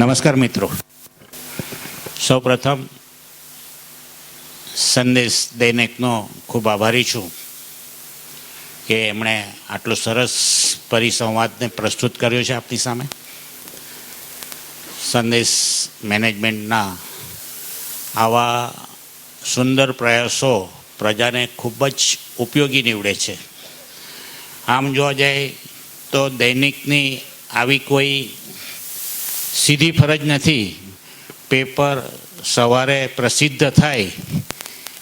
નમસ્કાર મિત્રો, સૌપ્રથમ સંદેશ દૈનિકનો ખૂબ આભારી છું કે એમણે આટલો સરસ પરિસંવાદને પ્રસ્તુત કર્યો છે આપની સામે. સંદેશ મેનેજમેન્ટના આવા સુંદર પ્રયાસો પ્રજાને ખૂબ જ ઉપયોગી નીવડે છે. આમ જોવા જાય તો દૈનિકની આવી કોઈ સીધી ફરજ નથી. પેપર સવારે પ્રસિદ્ધ થાય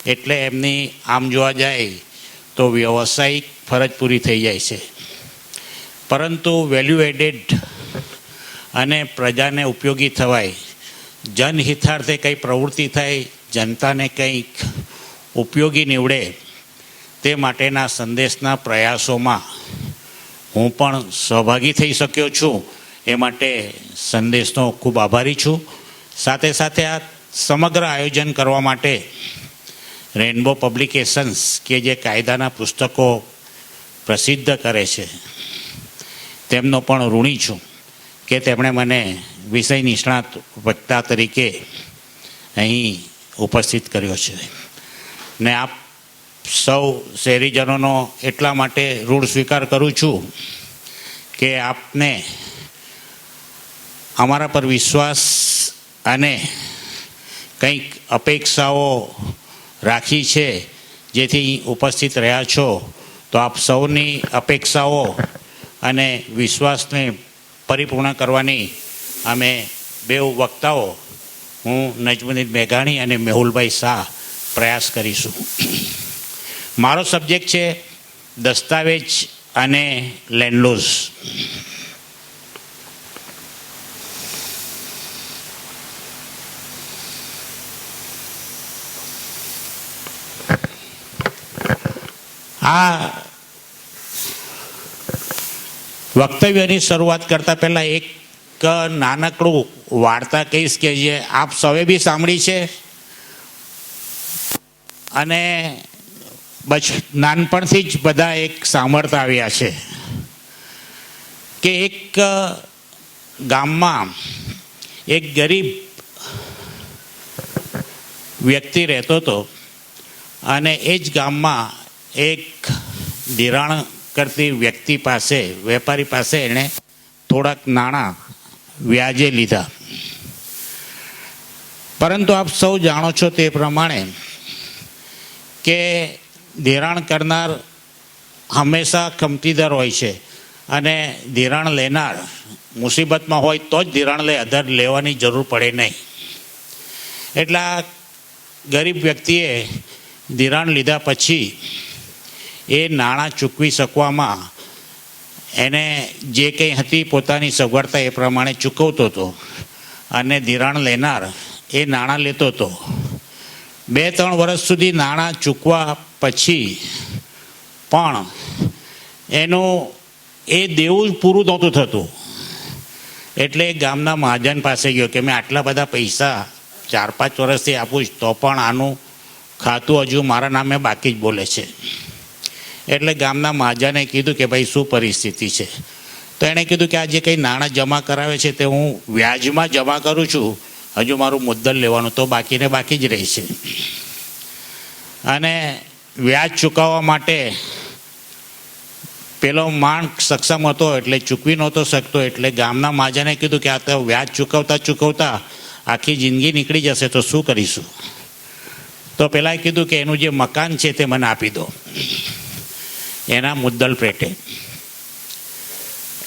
એટલે એમની આમ જોવા જાય તો વ્યવસાયિક ફરજ પૂરી થઈ જાય છે, પરંતુ વેલ્યુ એડેડ અને પ્રજાને ઉપયોગી થવાય, જનહિતાર્થે કંઈ પ્રવૃત્તિ થાય, જનતાને કંઈક ઉપયોગી નીવડે, તે માટેના સંદેશના પ્રયાસોમાં હું પણ સહભાગી થઈ શક્યો છું. એ માટે સંદેશનો ખૂબ આભારી છું. સાથે સાથે આ સમગ્ર આયોજન કરવા માટે રેઇનબો પબ્લિકેશન્સ કે જે કાયદાના પુસ્તકો પ્રસિદ્ધ કરે છે તેમનો પણ ઋણી છું કે તેમણે મને વિષય નિષ્ણાત વક્તા તરીકે અહીં ઉપસ્થિત કર્યો છે. ને આપ સૌ શહેરીજનોનો એટલા માટે ઋણ સ્વીકાર કરું છું કે આપને અમારા પર વિશ્વાસ અને કંઈક અપેક્ષાઓ રાખી છે, જેથી ઉપસ્થિત રહ્યા છો. તો આપ સૌની અપેક્ષાઓ અને વિશ્વાસને પરિપૂર્ણ કરવાની અમે બેઉ વક્તાઓ, હું નજમુદ્દીન મેઘાણી અને મેહુલભાઈ શાહ, પ્રયાસ કરીશું. મારો સબ્જેક્ટ છે દસ્તાવેજ અને લેન્ડલોઝ. આ વક્તવ્યની શરૂઆત કરતાં પહેલાં એક નાનકડું વાર્તા કહીશ કે જે આપ સૌએ બી સાંભળી છે અને નાનપણથી જ બધા એક સાંભળતા આવ્યા છે કે એક ગામમાં એક ગરીબ વ્યક્તિ રહેતો હતો અને એ જ ગામમાં એક ધિરાણ કરતી વ્યક્તિ પાસે, વેપારી પાસે એણે થોડાક નાણાં વ્યાજે લીધા. પરંતુ આપ સૌ જાણો છો તે પ્રમાણે કે ધિરાણ કરનાર હંમેશા ખમતીદાર હોય છે અને ધિરાણ લેનાર મુસીબતમાં હોય તો જ ધિરાણ લે, અધર લેવાની જરૂર પડે નહીં. એટલે ગરીબ વ્યક્તિએ ધિરાણ લીધા પછી એ નાણાં ચૂકવી શકવામાં એને જે કંઈ હતી પોતાની સગવડતા એ પ્રમાણે ચૂકવતો હતો અને ધિરાણ લેનાર એ નાણાં લેતો હતો. 2-3 વર્ષ સુધી નાણાં ચૂકવા પછી પણ એનું એ દેવું પૂરું નહોતું થતું. એટલે ગામના મહાજન પાસે ગયો કે મેં આટલા બધા પૈસા 4-5 વર્ષથી આપું જ તો પણ આનું ખાતું હજુ મારા નામે બાકી જ બોલે છે. એટલે ગામના મહાજને કીધું કે ભાઈ શું પરિસ્થિતિ છે? તો એણે કીધું કે આ જે કંઈ નાણાં જમા કરાવે છે તે હું વ્યાજમાં જમા કરું છું, હજુ મારું મુદ્દલ લેવાનું તો બાકીને બાકી જ રહે છે. અને વ્યાજ ચૂકવવા માટે પેલો માણસ સક્ષમ હતો એટલે ચૂકવી નહોતો શકતો. એટલે ગામના મહાજને કીધું કે આ તો વ્યાજ ચૂકવતા આખી જિંદગી નીકળી જશે, તો શું કરીશું? તો પહેલાં કીધું કે એનું જે મકાન છે તે મને આપી દો એના મુદ્દલ પેટે.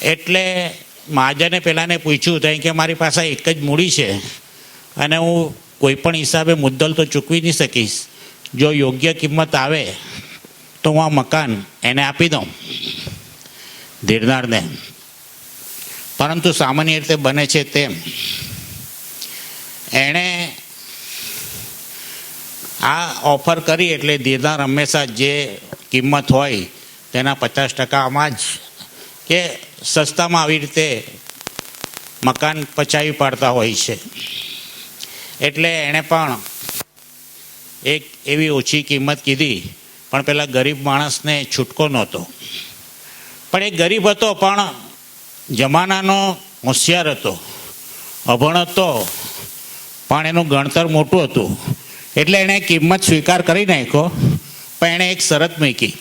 એટલે મહાજને પહેલાંને પૂછ્યું તો કે મારી પાસે એક જ મૂડી છે અને હું કોઈ પણ હિસાબે મુદ્દલ તો ચૂકવી નહીં શકીશ. જો યોગ્ય કિંમત આવે તો હું આ મકાન એને આપી દઉં ધીરનારને. પરંતુ સામાન્ય રીતે બને છે તેમ એણે આ ઓફર કરી એટલે ધીરનાર હંમેશા જે કિંમત હોય તેના 50%માં જ કે સસ્તામાં આવી રીતે મકાન પચાવી પાડતા હોય છે. એટલે એણે પણ એક એવી ઓછી કિંમત કીધી, પણ પેલા ગરીબ માણસને છૂટકો નહોતો. પણ એ ગરીબ હતો પણ જમાનાનો હોશિયાર હતો અભણ હતો પણ એનું ગણતર મોટું હતું, એટલે એણે કિંમત સ્વીકાર કરી નાખ્યો. પણ એણે એક શરત મૂકી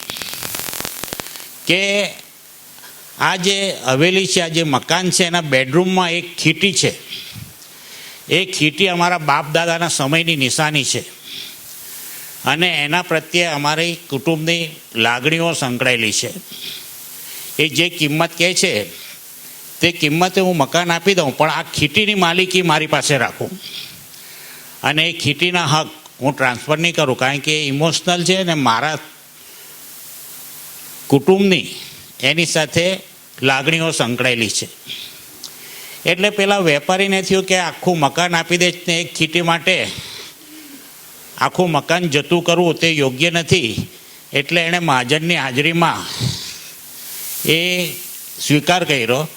કે આ જે હવેલી છે, આ જે મકાન છે, એના બેડરૂમમાં એક ખીટી છે. એ ખીટી અમારા બાપ દાદાના સમયની નિશાની છે અને એના પ્રત્યે અમારી કુટુંબની લાગણીઓ સંકળાયેલી છે. એ જે કિંમત કહે છે તે કિંમતે હું મકાન આપી દઉં, પણ આ ખીટીની માલિકી મારી પાસે રાખું અને એ ખીટીના હક હું ટ્રાન્સફર નહીં કરું, કારણ કે એ ઇમોશનલ છે ને મારા કુટુંબની એની સાથે લાગણીઓ સંકળાયેલી છે. એટલે પેલા વેપારીને થયું કે આખું મકાન આપી દે ને એક ખીટી માટે આખું મકાન જતું કરવું તે યોગ્ય નથી. એટલે એણે મહાજનની હાજરીમાં એ સ્વીકાર કર્યો.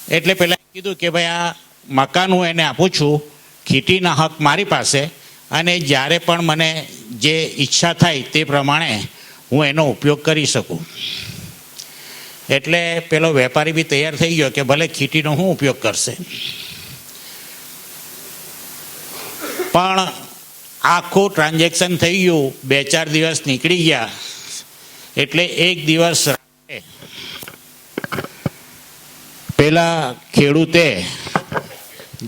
એટલે પહેલાં કીધું કે ભાઈ આ મકાન હું એને આપું છું, ખીટીના હક મારી પાસે, અને જ્યારે પણ મને જે ઈચ્છા થાય તે પ્રમાણે હું એનો ઉપયોગ કરી શકું. એટલે પેલો વેપારી બી તૈયાર થઈ ગયો કે ભલે ખીટીનો શું ઉપયોગ કરશે. પણ આખું ટ્રાન્ઝેક્શન થઈ ગયું, 2-4 દિવસ નીકળી ગયા. એટલે એક દિવસ પેલા ખેડૂતે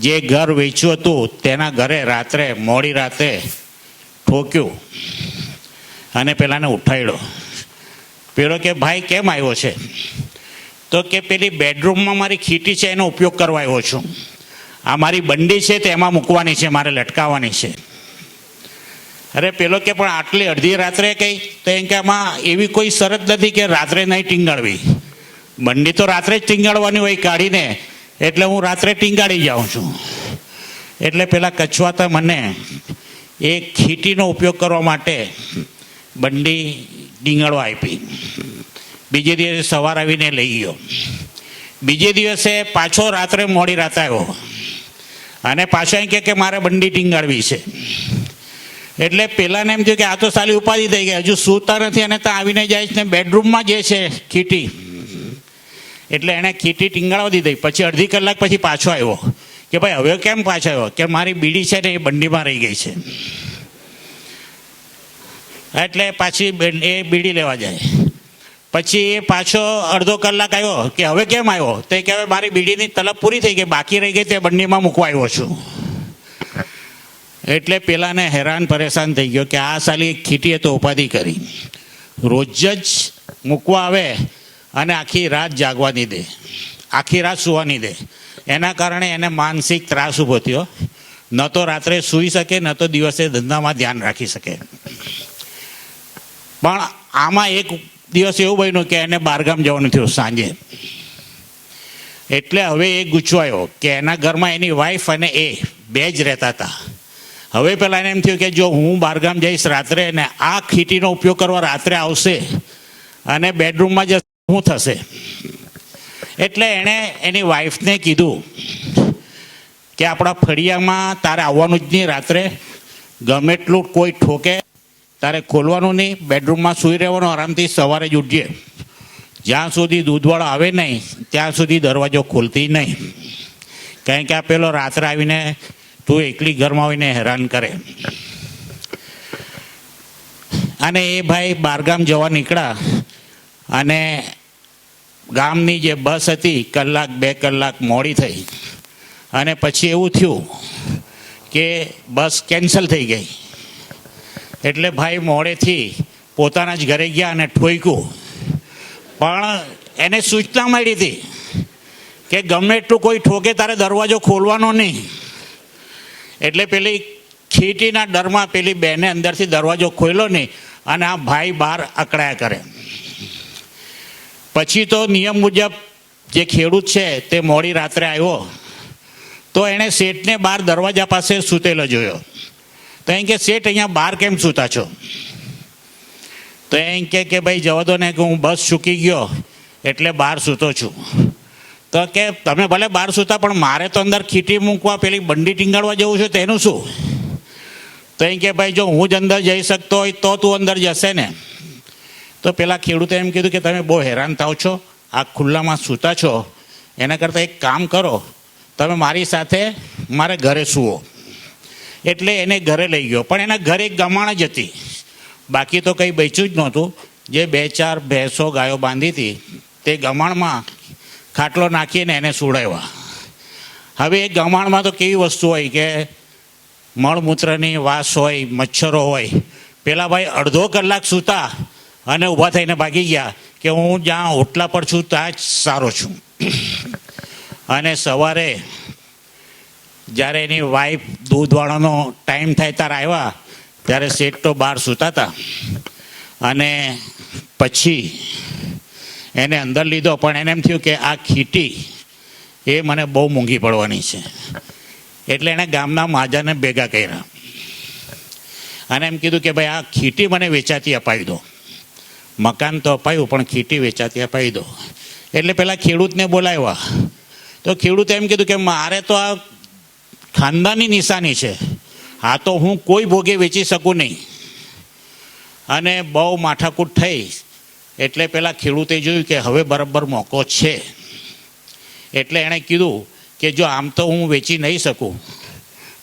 જે ઘર વેચ્યું હતું તેના ઘરે રાત્રે મોડી રાતે ઠોક્યું અને પેલાને ઉઠાડ્યો. પેલો કે ભાઈ કેમ આવ્યો છે? તો કે પેલી બેડરૂમમાં મારી ખીટી છે એનો ઉપયોગ કરવા આવ્યો છું. આ મારી બંડી છે તે એમાં મૂકવાની છે, મારે લટકાવવાની છે. અરે પેલો કે પણ આટલી અડધી રાત્રે કંઈ? તો એમ કે આમાં એવી કોઈ શરત નથી કે રાત્રે નહીં ટીંગાડવી. બંડી તો રાત્રે જ ટીંગાડવાની હોય કાઢીને, એટલે હું રાત્રે ટીંગાડી જાઉં છું. એટલે પેલા કચવાતા મને એ ખીટીનો ઉપયોગ કરવા માટે બંડી ટીંગાડવા આપી. બીજે દિવસે સવાર આવીને લઈ ગયો. બીજે દિવસે પાછો રાત્રે મોડી રાતે આવ્યો અને પાછો એમ કે મારે બંડી ટીંગાડવી છે. એટલે પેલાને એમ થયું કે આ તો સાલી ઉપાધિ થઈ ગઈ, હજુ સૂતા નથી અને ત્યાં આવીને જાય છે ને બેડરૂમમાં જે છે ખીટી. એટલે એણે ખીટી ટીંગાડવા દીધી. પછી અડધી કલાક પછી પાછો આવ્યો કે ભાઈ હવે કેમ પાછો આવ્યો? કે મારી બીડી છે ને એ બંડીમાં રહી ગઈ છે. એટલે પાછી એ બીડી લેવા જાય. પછી એ પાછો અડધો કલાક આવ્યો કે હવે કેમ આવ્યો? તો કે હવે મારી બીડીની તલબ પૂરી થઈ ગઈ, બાકી રહી ગઈ તે બંડીમાં મૂકવા આવ્યો છું. એટલે પેલાને હેરાન પરેશાન થઈ ગયો કે આ સાલી ખીટીએ તો ઉપાધિ કરી, રોજ જ મૂકવા આવે અને આખી રાત જાગવાની દે, આખી રાત સૂવાની દે. એના કારણે એને માનસિક ત્રાસ ઊભો થયો. ન તો રાત્રે સૂઈ શકે, ન તો દિવસે ધંધામાં ધ્યાન રાખી શકે. પણ આમાં એક દિવસ એવું બન્યું કે એને બહારગામ જવાનું થયું સાંજે. એટલે હવે એ ગૂંચવાયો કે એના ઘરમાં એની વાઈફ અને એ બે જ રહેતા હતા. હવે પેલા એને એમ થયું કે જો હું બહારગામ જઈશ રાત્રે ને આ ખીટીનો ઉપયોગ કરવા રાત્રે આવશે અને બેડરૂમમાં જશે, શું થશે? એટલે એણે એની વાઈફને કીધું કે આપણા ફળિયામાં તારે આવવાનું જ નહીં, રાત્રે ગમે એટલું કોઈ ઠોકે તારે ખોલવાનું નહીં, બેડરૂમમાં સૂઈ રહેવાનું આરામથી, સવારે જ ઉઠજે. જ્યાં સુધી દૂધવાળો આવે નહીં ત્યાં સુધી દરવાજો ખોલતી નહીં, કારણ કે આ પેલો રાત્રે આવીને તું એકલી ઘરમાં આવીને હેરાન કરે. અને એ ભાઈ બહારગામ જવા નીકળ્યા અને ગામની જે બસ હતી 1-2 કલાક મોડી થઈ અને પછી એવું થયું કે બસ કેન્સલ થઈ ગઈ. એટલે ભાઈ મોડેથી પોતાના જ ઘરે ગયા અને ઠોક્યું. પણ એને સૂચના મળી હતી કે ગમે એટલું કોઈ ઠોકે તારે દરવાજો ખોલવાનો નહીં. એટલે પેલી ખીટીના ડરમાં પેલી બેને અંદરથી દરવાજો ખોલ્યો નહીં અને આ ભાઈ બહાર અકળાયા કરે. પછી તો નિયમ મુજબ જે ખેડૂત છે તે મોડી રાત્રે આવ્યો તો એણે શેઠને બહાર દરવાજા પાસે સૂતેલો જોયો. તો એમ કે શેઠ અહીંયા બહાર કેમ સૂતા છો? તો એમ કે ભાઈ જવા દો ને કે હું બસ ચૂકી ગયો એટલે બહાર સૂતો છું. તો કે તમે ભલે બહાર સૂતા પણ મારે તો અંદર ખીટી મૂકવા પેલી બંડી ટીંગાડવા જવું છે તેનું શું? તો એમ કે ભાઈ જો હું જ અંદર જઈ શકતો હોય તો તું અંદર જશે ને. તો પેલા ખેડૂતે એમ કીધું કે તમે બહુ હેરાન થાવ છો, આ ખુલ્લામાં સૂતા છો, એના કરતાં એક કામ કરો, તમે મારી સાથે મારે ઘરે સૂવો. એટલે એને ઘરે લઈ ગયો, પણ એના ઘરે એક ગમાણ જ હતી, બાકી તો કંઈ બચ્યું જ નહોતું. જે 2-4 ભેંસો ગાયો બાંધી હતી તે ગમાણમાં ખાટલો નાખીને એને સુડાવ્યા. હવે એ ગમાણમાં તો કેવી વસ્તુ હોય કે મળમૂત્રની વાસ હોય, મચ્છરો હોય. પેલા ભાઈ અડધો કલાક સૂતા અને ઊભા થઈને ભાગી ગયા કે હું જ્યાં ઓટલા પર છું ત્યાં જ સારો છું. અને સવારે જ્યારે એની વાઈફ દૂધવાળાનો ટાઈમ થાય ત્યારે આવ્યા, ત્યારે શેઠ તો બહાર સૂતા હતા. અને પછી એને અંદર લીધો, પણ એને એમ થયું કે આ ખીટી એ મને બહુ મોંઘી પડવાની છે. એટલે એણે ગામના મહાજનને ભેગા કર્યા અને એમ કીધું કે ભાઈ આ ખીટી મને વેચાતી અપાવી દો. મકાન તો અપાયું, પણ ખીટી વેચાતી અપાવી દો. એટલે પેલા ખેડૂતને બોલાવ્યા, તો ખેડૂતે એમ કીધું કે મારે તો આ ખાનદાની નિશાની છે, આ તો હું કોઈ ભોગે વેચી શકું નહીં. અને બહુ માથાકૂટ થઈ. એટલે પેલા ખેડૂતે જોયું કે હવે બરાબર મોકો છે. એટલે એણે કીધું કે જો આમ તો હું વેચી નહીં શકું,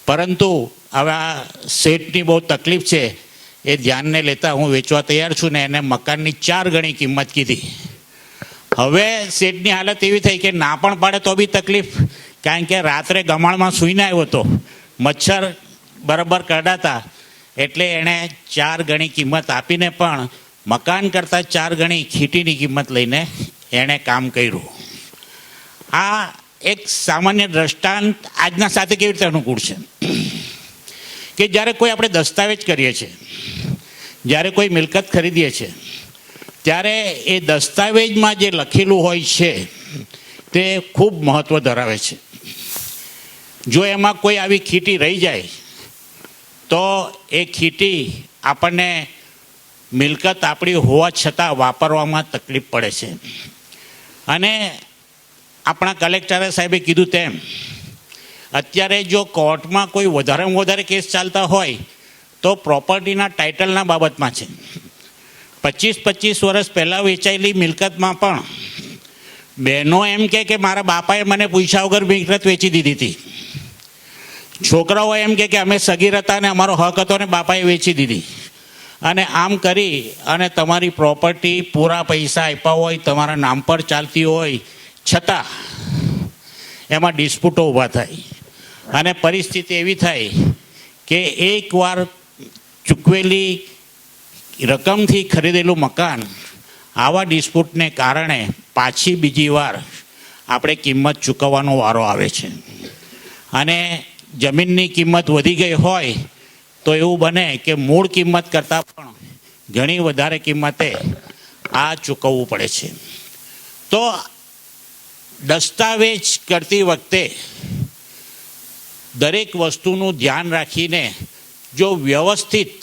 પરંતુ હવે આ શેઠની બહુ તકલીફ છે, એ ધ્યાનને લેતા હું વેચવા તૈયાર છું. ને એને મકાનની 4 ગણી કિંમત કીધી. હવે શેઠની હાલત એવી થઈ કે ના પણ પાડે તો બી તકલીફ, કારણ કે રાત્રે ગમાણમાં સૂઈને આવ્યો હતો, મચ્છર બરાબર કરડાતા. એટલે એણે 4 ગણી કિંમત આપીને પણ મકાન કરતાં 4 ગણી ખીટીની કિંમત લઈને એણે કામ કર્યું. આ એક સામાન્ય દ્રષ્ટાંત આજના સાથે કેવી રીતે અનુકૂળ છે કે જ્યારે કોઈ આપણે દસ્તાવેજ કરીએ છીએ, જ્યારે કોઈ મિલકત ખરીદીએ છીએ, ત્યારે એ દસ્તાવેજમાં જે લખેલું હોય છે તે ખૂબ મહત્ત્વ ધરાવે છે. જો એમાં કોઈ આવી ખીટી રહી જાય તો એ ખીટી આપણને મિલકત આપણી હોવા છતાં વાપરવામાં તકલીફ પડે છે. અને આપણા કલેક્ટરે સાહેબે કીધું તેમ અત્યારે જો કોર્ટમાં કોઈ વધારેમાં વધારે કેસ ચાલતા હોય તો પ્રોપર્ટીના ટાઇટલના બાબતમાં છે. 25 વર્ષ પહેલાં વેચાયેલી મિલકતમાં પણ બહેનો એમ કે મારા બાપાએ મને પૂછ્યા વગર મિલકત વેચી દીધી હતી. છોકરાઓ એમ કે અમે સગીર હતા અને અમારો હક હતો ને બાપાએ વેચી દીધી. અને આમ કરી અને તમારી પ્રોપર્ટી પૂરા પૈસા આપ્યા હોય, તમારા નામ પર ચાલતી હોય, છતાં એમાં ડિસ્પ્યુટો ઊભા થાય. અને પરિસ્થિતિ એવી થાય કે એકવાર ચૂકવેલી રકમથી ખરીદેલું મકાન આવા ડિસ્પ્યુટને કારણે પાછી બીજી વાર આપણે કિંમત ચૂકવવાનો વારો આવે છે. અને જમીનની કિંમત વધી ગઈ હોય તો એવું બને કે મૂળ કિંમત કરતાં પણ ઘણી વધારે કિંમતે આ ચૂકવવું પડે છે. તો દસ્તાવેજ કરતી વખતે દરેક વસ્તુનું ધ્યાન રાખીને જો વ્યવસ્થિત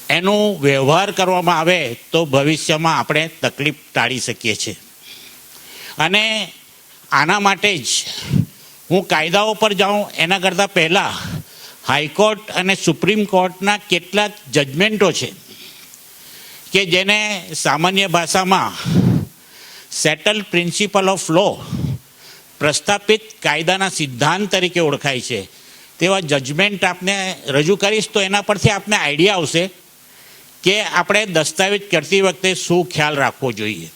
એનું વ્યવહાર કરવામાં આવે તો ભવિષ્યમાં આપણે તકલીફ ટાળી શકીએ છીએ. અને આના માટે જ હું કાયદાઓ પર જાઉં એના કરતાં પહેલાં હાઈકોર્ટ અને સુપ્રીમ કોર્ટના કેટલાક જજમેન્ટો છે કે જેને સામાન્ય ભાષામાં સેટલ પ્રિન્સિપલ ઓફ લો, પ્રસ્થાપિત કાયદાના સિદ્ધાંત તરીકે ઓળખાય છે. તેવા જજમેન્ટ આપને રજૂ કરીશ તો એના પરથી આપને આઈડિયા આવશે કે આપણે દસ્તાવેજ કરતી વખતે શું ખ્યાલ રાખવો જોઈએ.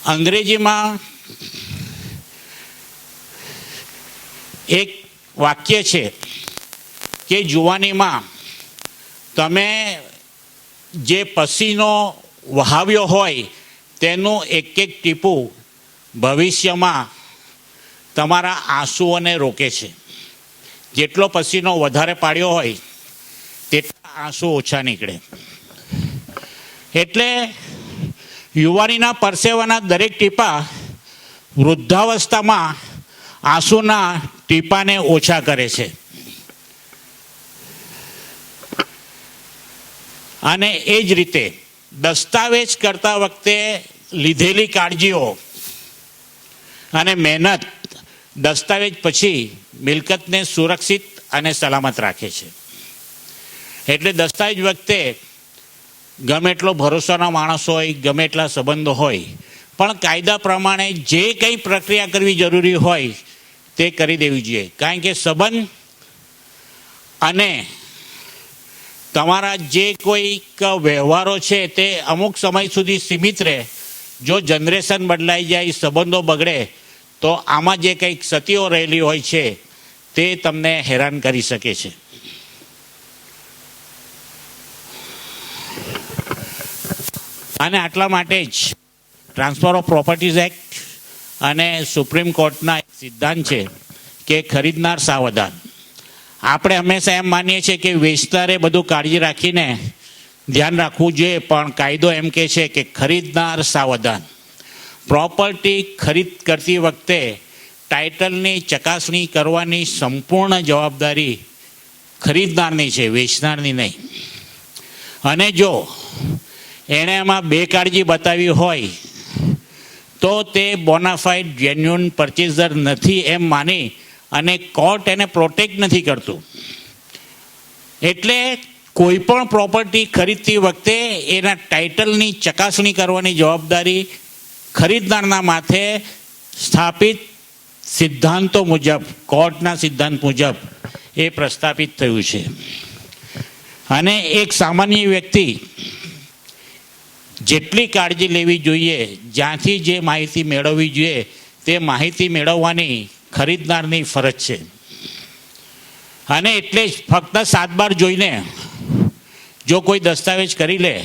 અંગ્રેજીમાં એક વાક્ય છે કે જુવાનીમાં તમે જે પસીનો વહાવ્યો હોય તેનું એક એક ટીપું ભવિષ્યમાં તમારા આંસુઓને રોકે છે. જેટલો પસીનો વધારે પાડ્યો હોય તેટલા આંસુ ઓછા નીકળે. એટલે યુવાનીના પરસેવાના દરેક ટીપા વૃદ્ધાવસ્થામાં આંસુના ટીપાને ઓછા કરે છે. અને એ જ રીતે દસ્તાવેજ કરતા વખતે લીધેલી કાળજીઓ અને મહેનત દસ્તાવેજ પછી મિલકતને સુરક્ષિત અને સલામત રાખે છે. એટલે દસ્તાવેજ વખતે ગમે એટલો ભરોસાનો માણસ હોય, ગમે એટલા સંબંધો હોય, પણ કાયદા પ્રમાણે જે કંઈ પ્રક્રિયા કરવી જરૂરી હોય તે કરી દેવી જોઈએ. કારણ કે સંબંધ અને તમારા જે કોઈક વ્યવહારો છે તે અમુક સમય સુધી સીમિત રહે. જો જનરેશન બદલાઈ જાય, સંબંધો બગડે, તો આમાં જે કંઈક ક્ષતિઓ રહેલી હોય છે તે તમને હેરાન કરી શકે છે. અને આટલા માટે જ ટ્રાન્સફર ઓફ પ્રોપર્ટીઝ એક્ટ અને સુપ્રીમ કોર્ટના સિદ્ધાંત છે કે ખરીદનાર સાવધાન. આપણે હંમેશા એમ માનીએ છીએ કે વેચનારે બધું કાળજી રાખીને ધ્યાન રાખવું જોઈએ, પણ કાયદો એમ કહે છે કે ખરીદનાર સાવધાન. પ્રોપર્ટી ખરીદ કરતી વખતે ટાઇટલની ચકાસણી કરવાની સંપૂર્ણ જવાબદારી ખરીદનારની છે, વેચનારની નહીં. અને જો એણે એમાં બેકાળજી બતાવી હોય તો તે બોનાફાઇડ જેન્યુઅન પરચેઝર નથી એમ માની અને કોર્ટ એને પ્રોટેક્ટ નથી કરતું. એટલે કોઈ પણ પ્રોપર્ટી ખરીદતી વખતે એના ટાઇટલની ચકાસણી કરવાની જવાબદારી ખરીદનારના માથે સ્થાપિત સિદ્ધાંતો મુજબ, કોર્ટના સિદ્ધાંત મુજબ એ પ્રસ્થાપિત થયું છે. અને એક સામાન્ય વ્યક્તિ જેટલી કાળજી લેવી જોઈએ, જ્યાંથી જે માહિતી મેળવવી જોઈએ તે માહિતી મેળવવાની ખરીદનારની ફરજ છે. અને એટલે જ ફક્ત 7/12 જોઈને જો કોઈ દસ્તાવેજ કરી લે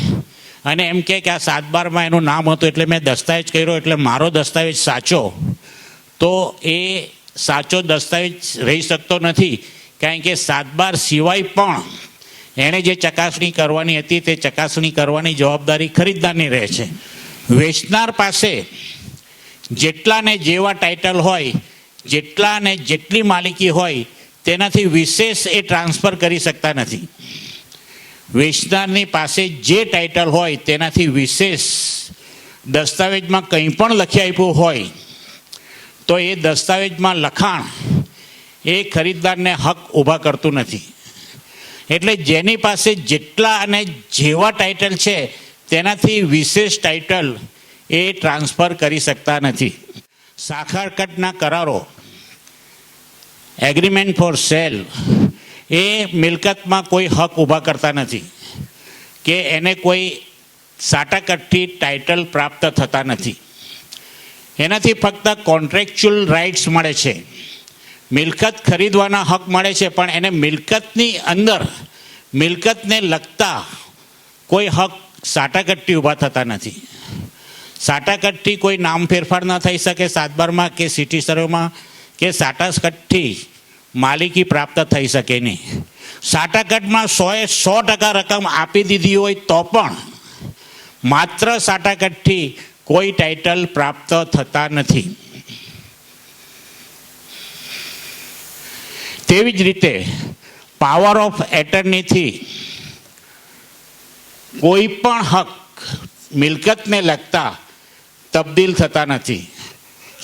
અને એમ કહે કે આ 7/12માં એનું નામ હતું એટલે મેં દસ્તાવેજ કર્યો એટલે મારો દસ્તાવેજ સાચો, તો એ સાચો દસ્તાવેજ રહી શકતો નથી. કારણ કે 7/12 સિવાય પણ એણે જે ચકાસણી કરવાની હતી તે ચકાસણી કરવાની જવાબદારી ખરીદનારની રહે છે. વેચનાર પાસે જેટલાને જેવા ટાઇટલ હોય, જેટલાને જેટલી માલિકી હોય તેનાથી વિશેષ એ ટ્રાન્સફર કરી શકતા નથી. વેચનારની પાસે જે ટાઇટલ હોય તેનાથી વિશેષ દસ્તાવેજમાં કંઈ પણ લખી આપ્યું હોય તો એ દસ્તાવેજમાં લખાણ એ ખરીદદારને હક ઊભા કરતું નથી. એટલે જેની પાસે જેટલા અને જેવા ટાઇટલ છે તેનાથી વિશેષ ટાઇટલ એ ટ્રાન્સફર કરી શકતા નથી. સાખરકટના કરારો, એગ્રીમેન્ટ ફોર સેલ, એ મિલકતમાં કોઈ હક ઊભા કરતા નથી કે એને કોઈ સાટાકટથી ટાઇટલ પ્રાપ્ત થતા નથી. એનાથી ફક્ત કોન્ટ્રેક્ચ્યુઅલ રાઇટ્સ મળે છે, મિલકત ખરીદવાના હક મળે છે, પણ એને મિલકતની અંદર મિલકતને લગતા કોઈ હક સાટાકટથી ઊભા થતા નથી. સાટાકટથી કોઈ નામ ફેરફાર ન થઈ શકે 7/12માં કે સિટી સર્વેમાં, કે સાટાકટથી માલિકી પ્રાપ્ત થઈ શકે નહીં. સાટાકટમાં 100% રકમ આપી દીધી હોય તો પણ માત્ર સાટાકટથી કોઈ ટાઇટલ પ્રાપ્ત થતા નથી. તેવી જ રીતે પાવર ઓફ એટર્નીથી કોઈ પણ હક મિલકતને લગતા તબદીલ થતા નથી.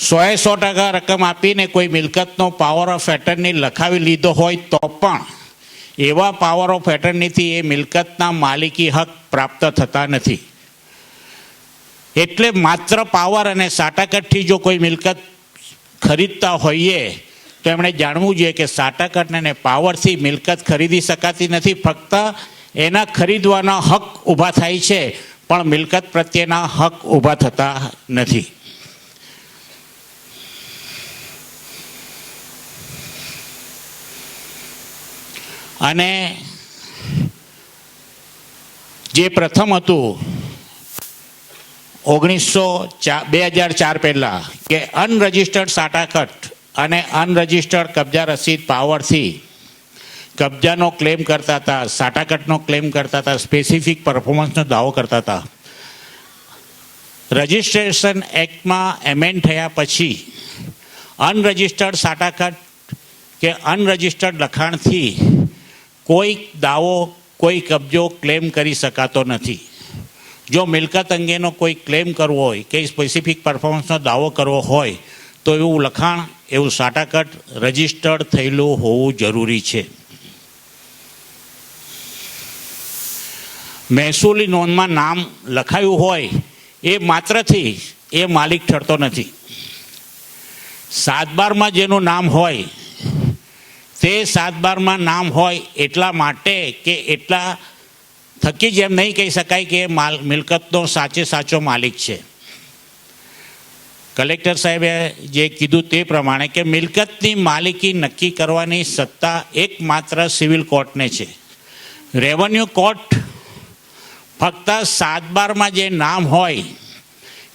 100% રકમ આપીને કોઈ મિલકતનો પાવર ઓફ એટર્ની લખાવી લીધો હોય તો પણ એવા પાવર ઓફ એટર્નીથી એ મિલકતના માલિકી હક પ્રાપ્ત થતા નથી. એટલે માત્ર પાવર અને સાટાકટથી જો કોઈ મિલકત ખરીદતા હોઈએ તો એમણે જાણવું જોઈએ કે સાટાકટ અને પાવરથી મિલકત ખરીદી શકાતી નથી. ફક્ત એના ખરીદવાના હક ઊભા થાય છે, પણ મિલકત પ્રત્યેના હક ઊભા થતા નથી. અને જે પ્રથમ હતું 2004 પહેલાં કે અનરજિસ્ટર્ડ સાટાકટ અને અનરજિસ્ટર્ડ કબજા રસીદ પાવરથી કબજાનો ક્લેમ કરતા હતા, સાટાકટનો ક્લેમ કરતા હતા, સ્પેસિફિક પરફોર્મન્સનો દાવો કરતા હતા. રજિસ્ટ્રેશન એક્ટમાં એમેન્ડ થયા પછી અનરજિસ્ટર્ડ સાટાકટ કે અનરજિસ્ટર્ડ લખાણથી કોઈ દાવો, કોઈ કબજો ક્લેમ કરી શકાતો નથી. જો મિલકત અંગેનો કોઈ ક્લેમ કરવો હોય કે સ્પેસિફિક પરફોર્મન્સનો દાવો કરવો હોય તો એવું લખાણ, એવું સાટાકટ રજિસ્ટર્ડ થયેલું હોવું જરૂરી છે. મહેસૂલી નોંધમાં નામ લખાયું હોય એ માત્રથી એ માલિક ઠરતો નથી. 7/12માં જેનું નામ હોય તે 7/12માં નામ હોય એટલા માટે કે એટલા થકી જ એમ નહીં કહી શકાય કે મિલકતનો સાચો માલિક છે. કલેક્ટર સાહેબે જે કીધું તે પ્રમાણે કે મિલકતની માલિકી નક્કી કરવાની સત્તા એકમાત્ર સિવિલ કોર્ટને છે. રેવન્યુ કોર્ટ ફક્ત 7/12માં જે નામ હોય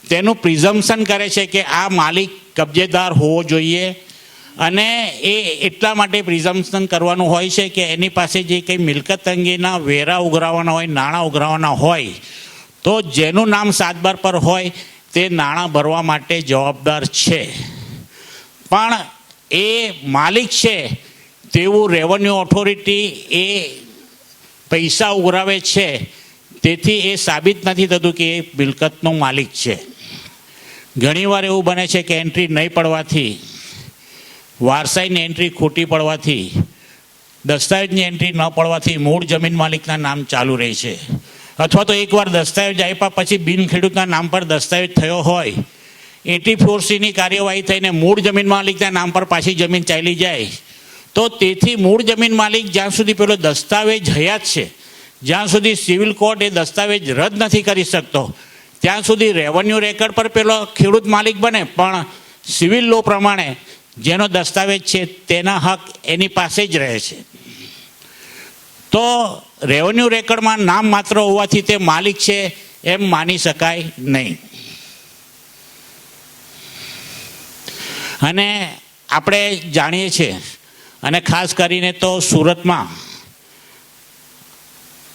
તેનું પ્રિઝમ્પશન કરે છે કે આ માલિક કબજેદાર હોવો જોઈએ, અને એ એટલા માટે પ્રિઝમ્પશન કરવાનું હોય છે કે એની પાસે જે કંઈ મિલકત અંગેના વેરા ઉઘરાવવાના હોય, નાણાં ઉઘરાવવાના હોય, તો જેનું નામ 7/12 પર હોય તે નાણાં ભરવા માટે જવાબદાર છે. પણ એ માલિક છે તેવું રેવન્યુ ઓથોરિટી એ પૈસા ઉઘરાવે છે, તેથી એ સાબિત નથી થતું કે એ મિલકતનો માલિક છે. ઘણીવાર એવું બને છે કે એન્ટ્રી નહીં પડવાથી, વારસાઈની એન્ટ્રી ખોટી પડવાથી, દસ્તાવેજની એન્ટ્રી ન પડવાથી મૂળ જમીન માલિકના નામ ચાલુ રહે છે. અથવા તો એકવાર દસ્તાવેજ આપ્યા પછી બિન ખેડૂતના નામ પર દસ્તાવેજ થયો હોય, 84Cની કાર્યવાહી થઈને મૂળ જમીન માલિકના નામ પર પાછી જમીન ચાલી જાય, તો તેથી મૂળ જમીન માલિક જ્યાં સુધી પેલો દસ્તાવેજ હયાત છે, જ્યાં સુધી સિવિલ કોર્ટ એ દસ્તાવેજ રદ નથી કરી શકતો, ત્યાં સુધી રેવન્યુ રેકર્ડ પર પેલો ખેડૂત માલિક બને, પણ સિવિલ લો પ્રમાણે જેનો દસ્તાવેજ છે તેના હક એની પાસે જ રહે છે. તો રેવન્યુ રેકર્ડમાં નામ માત્ર હોવાથી તે માલિક છે એમ માની શકાય નહીં. અને આપણે જાણીએ છીએ, અને ખાસ કરીને તો સુરતમાં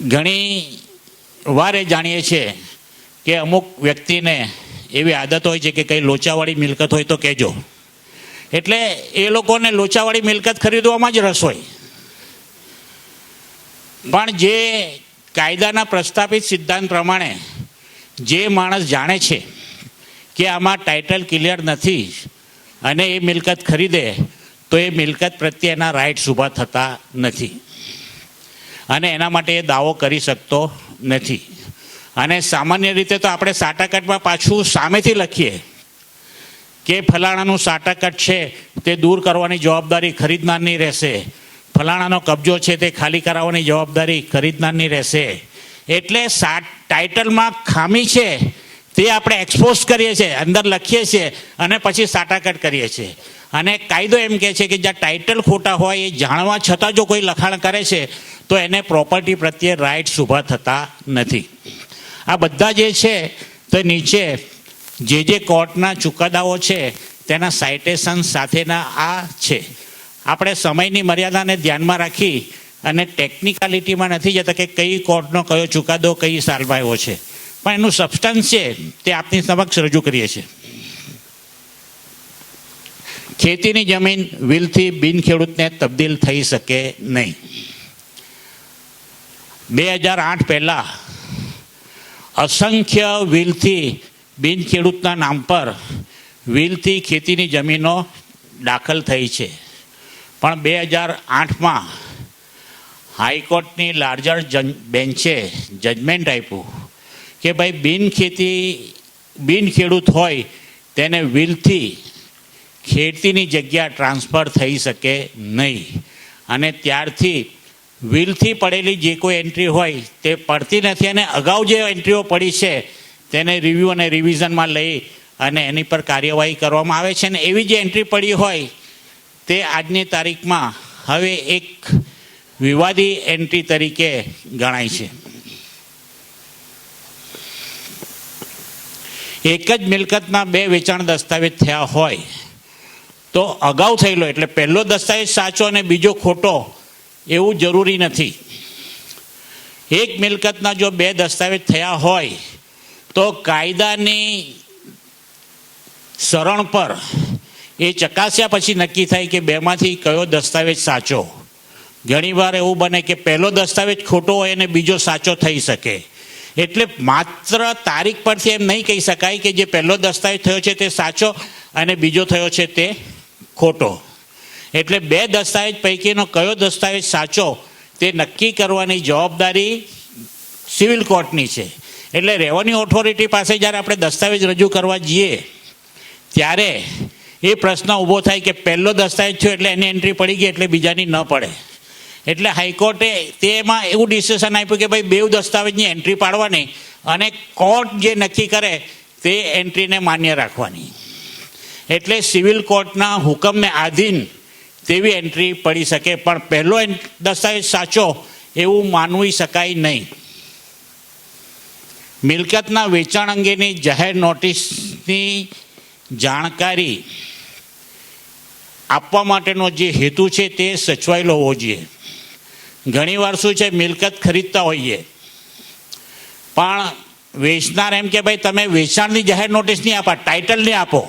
ઘણી વાર એ જાણીએ છીએ કે અમુક વ્યક્તિને એવી આદત હોય છે કે કંઈ લોચાવાળી મિલકત હોય તો કહેજો, એટલે એ લોકોને લોચાવાળી મિલકત ખરીદવામાં જ રસ હોય. પણ જે કાયદાના પ્રસ્થાપિત સિદ્ધાંત પ્રમાણે જે માણસ જાણે છે કે આમાં ટાઇટલ ક્લિયર નથી અને એ મિલકત ખરીદે તો એ મિલકત પ્રત્યે એના રાઇટ્સ ઊભા થતા નથી, અને એના માટે એ દાવો કરી શકતો નથી. અને સામાન્ય રીતે તો આપણે સાટાકટમાં પાછું સામેથી લખીએ કે ફલાણાનું સાટાકટ છે તે દૂર કરવાની જવાબદારી ખરીદનારની રહેશે, ફલાણાનો કબજો છે તે ખાલી કરાવવાની જવાબદારી ખરીદનારની રહેશે. એટલે ટાઇટલમાં ખામી છે તે આપણે એક્સપોઝ કરીએ છીએ, અંદર લખીએ છીએ અને પછી સાટાકટ કરીએ છીએ. અને કાયદો એમ કહે છે કે જ્યાં ટાઇટલ ખોટા હોય એ જાણવા છતાં જો કોઈ લખાણ કરે છે તો એને પ્રોપર્ટી પ્રત્યે રાઇટ્સ ઊભા થતા નથી. આ બધા જે છે તે નીચે જે કોર્ટના ચુકાદાઓ છે તેના સાઇટેશન સાથેના આ છે. આપણે સમયની મર્યાદાને ધ્યાનમાં રાખી અને ટેકનિકાલિટીમાં નથી જતા કે કઈ કોર્ટનો કયો ચુકાદો કઈ સાલમાં આવ્યો છે, પણ એનું સબસ્ટન્સ છે તે આપની સમક્ષ રજૂ કરીએ છીએ. ખેતીની જમીન વિલથી બિનખેડૂતને તબદીલ થઈ શકે નહીં. 2008 પહેલાં અસંખ્ય વિલથી બિનખેડૂતના નામ પર વિલથી ખેતીની જમીનો દાખલ થઈ છે, પણ 2008માં હાઈકોર્ટની લાર્જર બેન્ચે જજમેન્ટ આપ્યું કે ભાઈ બિનખેડૂત હોય તેને વિલથી ખેતીની જગ્યા ટ્રાન્સફર થઈ શકે નહીં. અને ત્યારથી વિલથી પડેલી જે કોઈ એન્ટ્રી હોય તે પડતી નથી, અને અગાઉ જે એન્ટ્રીઓ પડી છે તેને રિવ્યૂ અને રિવિઝનમાં લઈ અને એની પર કાર્યવાહી કરવામાં આવે છે. અને એવી જે એન્ટ્રી પડી હોય તે આજની તારીખમાં હવે એક વિવાદી એન્ટ્રી તરીકે ગણાય છે. એક જ મિલકતના 2 વેચાણ દસ્તાવેજ થયા હોય તો અગાઉ થયેલો એટલે પહેલો દસ્તાવેજ સાચો અને બીજો ખોટો એવું જરૂરી નથી. એક મિલકતના જો 2 દસ્તાવેજ થયા હોય તો કાયદાની શરણ પર એ ચકાસ્યા પછી નક્કી થાય કે બેમાંથી કયો દસ્તાવેજ સાચો. ઘણીવાર એવું બને કે પહેલો દસ્તાવેજ ખોટો હોય અને બીજો સાચો થઈ શકે, એટલે માત્ર તારીખ પરથી એમ નહીં કહી શકાય કે જે પહેલો દસ્તાવેજ થયો છે તે સાચો અને બીજો થયો છે તે ખોટો. એટલે 2 દસ્તાવેજ પૈકીનો કયો દસ્તાવેજ સાચો તે નક્કી કરવાની જવાબદારી સિવિલ કોર્ટની છે. એટલે રેવન્યુ ઓથોરિટી પાસે જ્યારે આપણે દસ્તાવેજ રજૂ કરવા જઈએ ત્યારે એ પ્રશ્ન ઊભો થાય કે પહેલો દસ્તાવેજ થયો એટલે એની એન્ટ્રી પડી ગઈ એટલે બીજાની ન પડે. એટલે હાઈકોર્ટે તેમાં એવું ડિસિઝન આપ્યું કે ભાઈ બેઉ દસ્તાવેજની એન્ટ્રી પાડવાની અને કોર્ટ જે નક્કી કરે તે એન્ટ્રીને માન્ય રાખવાની. એટલે સિવિલ કોર્ટના હુકમને આધીન તેવી એન્ટ્રી પડી શકે, પણ પહેલો દસ્તાવેજ સાચો એવું માનવી શકાય નહીં. મિલકતના વેચાણ અંગેની જાહેર નોટિસની જાણકારી આપવા માટેનો જે હેતુ છે તે સચવાયેલો હોવો જોઈએ. ઘણીવાર શું છે, મિલકત ખરીદતા હોઈએ પણ વેચનાર એમ કે ભાઈ તમે વેચાણની જાહેર નોટિસ નહીં આપો, ટાઇટલ નહીં આપો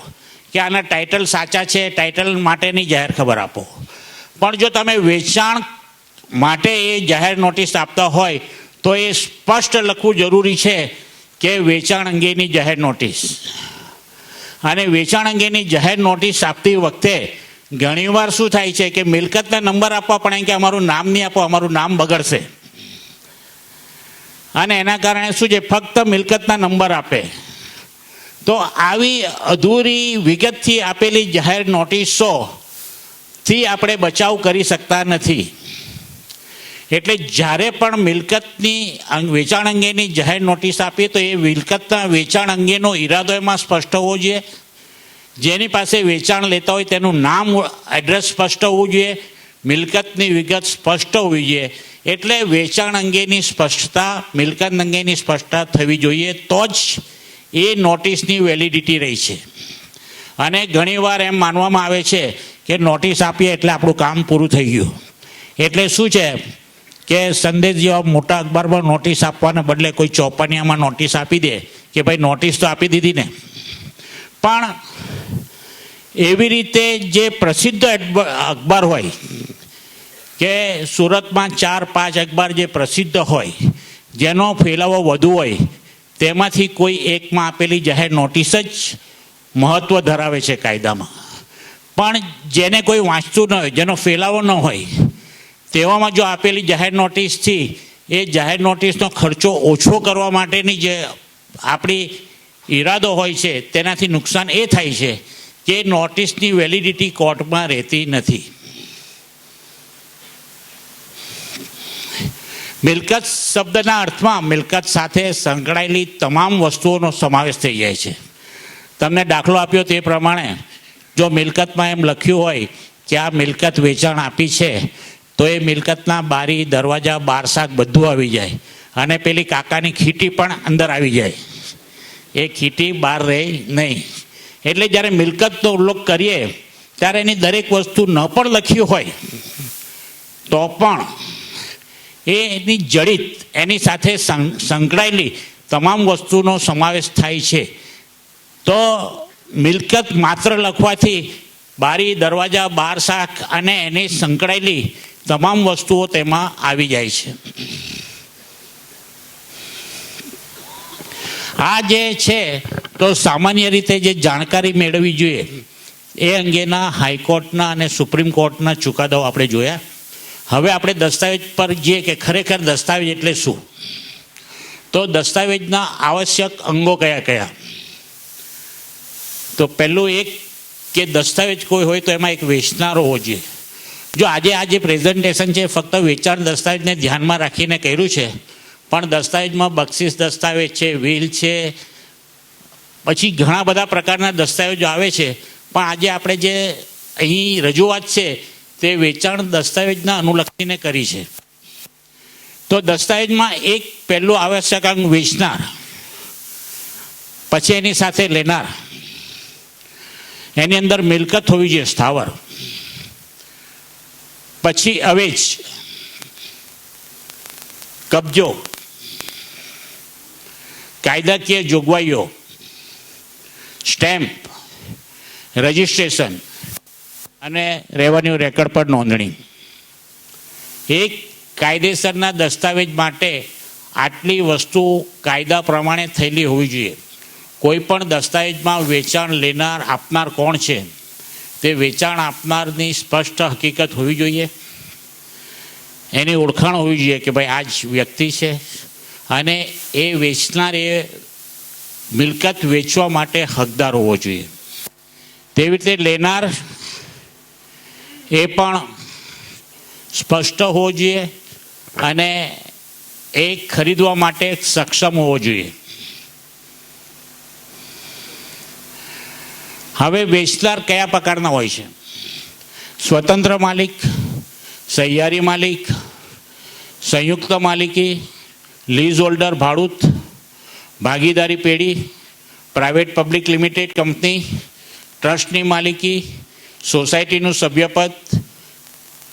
કે આના ટાઇટલ સાચા છે, ટાઇટલ માટેની જાહેર ખબર આપો. પણ જો તમે વેચાણ માટે એ જાહેર નોટિસ આપતા હોય તો એ સ્પષ્ટ લખવું જરૂરી છે કે વેચાણ અંગેની જાહેર નોટિસ. અને વેચાણ અંગેની જાહેર નોટિસ આપતી વખતે ઘણીવાર શું થાય છે કે મિલકતના નંબર આપવા પણ એમ કે અમારું નામ નહીં આપો, અમારું નામ બગડશે. અને એના કારણે શું છે, ફક્ત મિલકતના નંબર આપે. તો આવી અધૂરી વિગતથી આપેલી જાહેર નોટિસોથી આપણે બચાવ કરી શકતા નથી. એટલે જ્યારે પણ મિલકતની વેચાણ અંગેની જાહેર નોટિસ આપીએ તો એ મિલકતના વેચાણ અંગેનો ઈરાદો એમાં સ્પષ્ટ હોવો જોઈએ. જેની પાસે વેચાણ લેતા હોય તેનું નામ, એડ્રેસ સ્પષ્ટ હોવું જોઈએ, મિલકતની વિગત સ્પષ્ટ હોવી જોઈએ. એટલે વેચાણ અંગેની સ્પષ્ટતા, મિલકત અંગેની સ્પષ્ટતા થવી જોઈએ, તો જ એ નોટિસની વેલિડિટી રહી છે. અને ઘણીવાર એમ માનવામાં આવે છે કે નોટિસ આપીએ એટલે આપણું કામ પૂરું થઈ ગયું. એટલે શું છે કે સંદેશ જેવા મોટા અખબારમાં નોટિસ આપવાને બદલે કોઈ ચોપાનિયામાં નોટિસ આપી દે કે ભાઈ નોટિસ તો આપી દીધી ને. પણ એવી રીતે જે પ્રસિદ્ધ અખબાર હોય કે સુરતમાં 4-5 અખબાર જે પ્રસિદ્ધ હોય, જેનો ફેલાવો વધુ હોય, તેમાંથી કોઈ એકમાં આપેલી જાહેર નોટિસ જ મહત્ત્વ ધરાવે છે કાયદામાં. પણ જેને કોઈ વાંચતું ન હોય, જેનો ફેલાવો ન હોય, તેવામાં જો આપેલી જાહેર નોટિસથી એ જાહેર નોટિસનો ખર્ચો ઓછો કરવા માટેની જે આપણી ઈરાદો હોય છે તેનાથી નુકસાન એ થાય છે કે નોટિસની વેલિડિટી કોર્ટમાં રહેતી નથી. મિલકત શબ્દના અર્થમાં મિલકત સાથે સંકળાયેલી તમામ વસ્તુઓનો સમાવેશ થઈ જાય છે. તમને દાખલો આપ્યો તે પ્રમાણે જો મિલકતમાં એમ લખ્યું હોય કે આ મિલકત વેચાણ આપી છે તો એ મિલકતના બારી, દરવાજા, બારશાક બધું આવી જાય અને પેલી કાકાની ખીટી પણ અંદર આવી જાય. એ ખીટી બહાર રહે નહીં. એટલે જ્યારે મિલકતનો ઉલ્લેખ કરીએ ત્યારે એની દરેક વસ્તુ ન પણ લખ્યું હોય તો પણ એની જડિત, એની સાથે સંકળાયેલી તમામ વસ્તુનો સમાવેશ થાય છે. તો મિલકત માત્ર લખવાથી બારી, દરવાજા, બારશાક અને એની સંકળાયેલી તમામ વસ્તુઓ તેમાં આવી જાય છે. આ જે છે તો સામાન્ય રીતે જે જાણકારી મેળવવી જોઈએ એ અંગેના હાઈકોર્ટના અને સુપ્રીમ કોર્ટના ચુકાદાઓ આપણે જોયા. હવે આપણે દસ્તાવેજ પર જઈએ કે ખરેખર દસ્તાવેજ એટલે શું. તો દસ્તાવેજના આવશ્યક અંગો કયા કયા. તો પહેલું એક કે દસ્તાવેજ કોઈ હોય તો એમાં એક વેચનાર હોવો જોઈએ. જો આજે આ જે પ્રેઝન્ટેશન છે ફક્ત વેચાણ દસ્તાવેજને ધ્યાનમાં રાખીને કર્યું છે, પણ દસ્તાવેજમાં બક્ષિસ દસ્તાવેજ છે, વિલ છે, પછી ઘણા બધા પ્રકારના દસ્તાવેજો આવે છે. પણ આજે આપણે જે અહીં રજૂઆત છે તે વેચાણ દસ્તાવેજના અનુલક્ષીને કરી છે. તો દસ્તાવેજમાં એક પહેલું આવશ્યક અંગ વેચનાર, પછી એની સાથે લેનાર, એની અંદર મિલકત હોવી જોઈએ સ્થાવર, પછી અવેજ, કબજો, કાયદાકીય જોગવાઈઓ, સ્ટેમ્પ, રજિસ્ટ્રેશન અને રેવન્યુ રેકર્ડ પર નોંધણી. એક કાયદેસરના દસ્તાવેજ માટે આટલી વસ્તુ કાયદા પ્રમાણે થયેલી હોવી જોઈએ. કોઈ પણ દસ્તાવેજમાં વેચાણ લેનાર, આપનાર કોણ છે તે વેચાણ આપનારની સ્પષ્ટ હકીકત હોવી જોઈએ. એની ઓળખાણ હોવી જોઈએ કે ભાઈ આ જ વ્યક્તિ છે અને એ વેચનાર એ મિલકત વેચવા માટે હકદાર હોવો જોઈએ. તેવી રીતે લેનાર એ પણ સ્પષ્ટ હોવો જોઈએ અને એ ખરીદવા માટે સક્ષમ હોવો જોઈએ. હવે વેચનાર કયા પ્રકારના હોય છે? સ્વતંત્ર માલિક, સહિયારી માલિક, સંયુક્ત માલિકી, લીઝ હોલ્ડર ભાડૂત, ભાગીદારી પેઢી, પ્રાઇવેટ પબ્લિક લિમિટેડ કંપની, ટ્રસ્ટની માલિકી, સોસાયટીનું સભ્યપદ,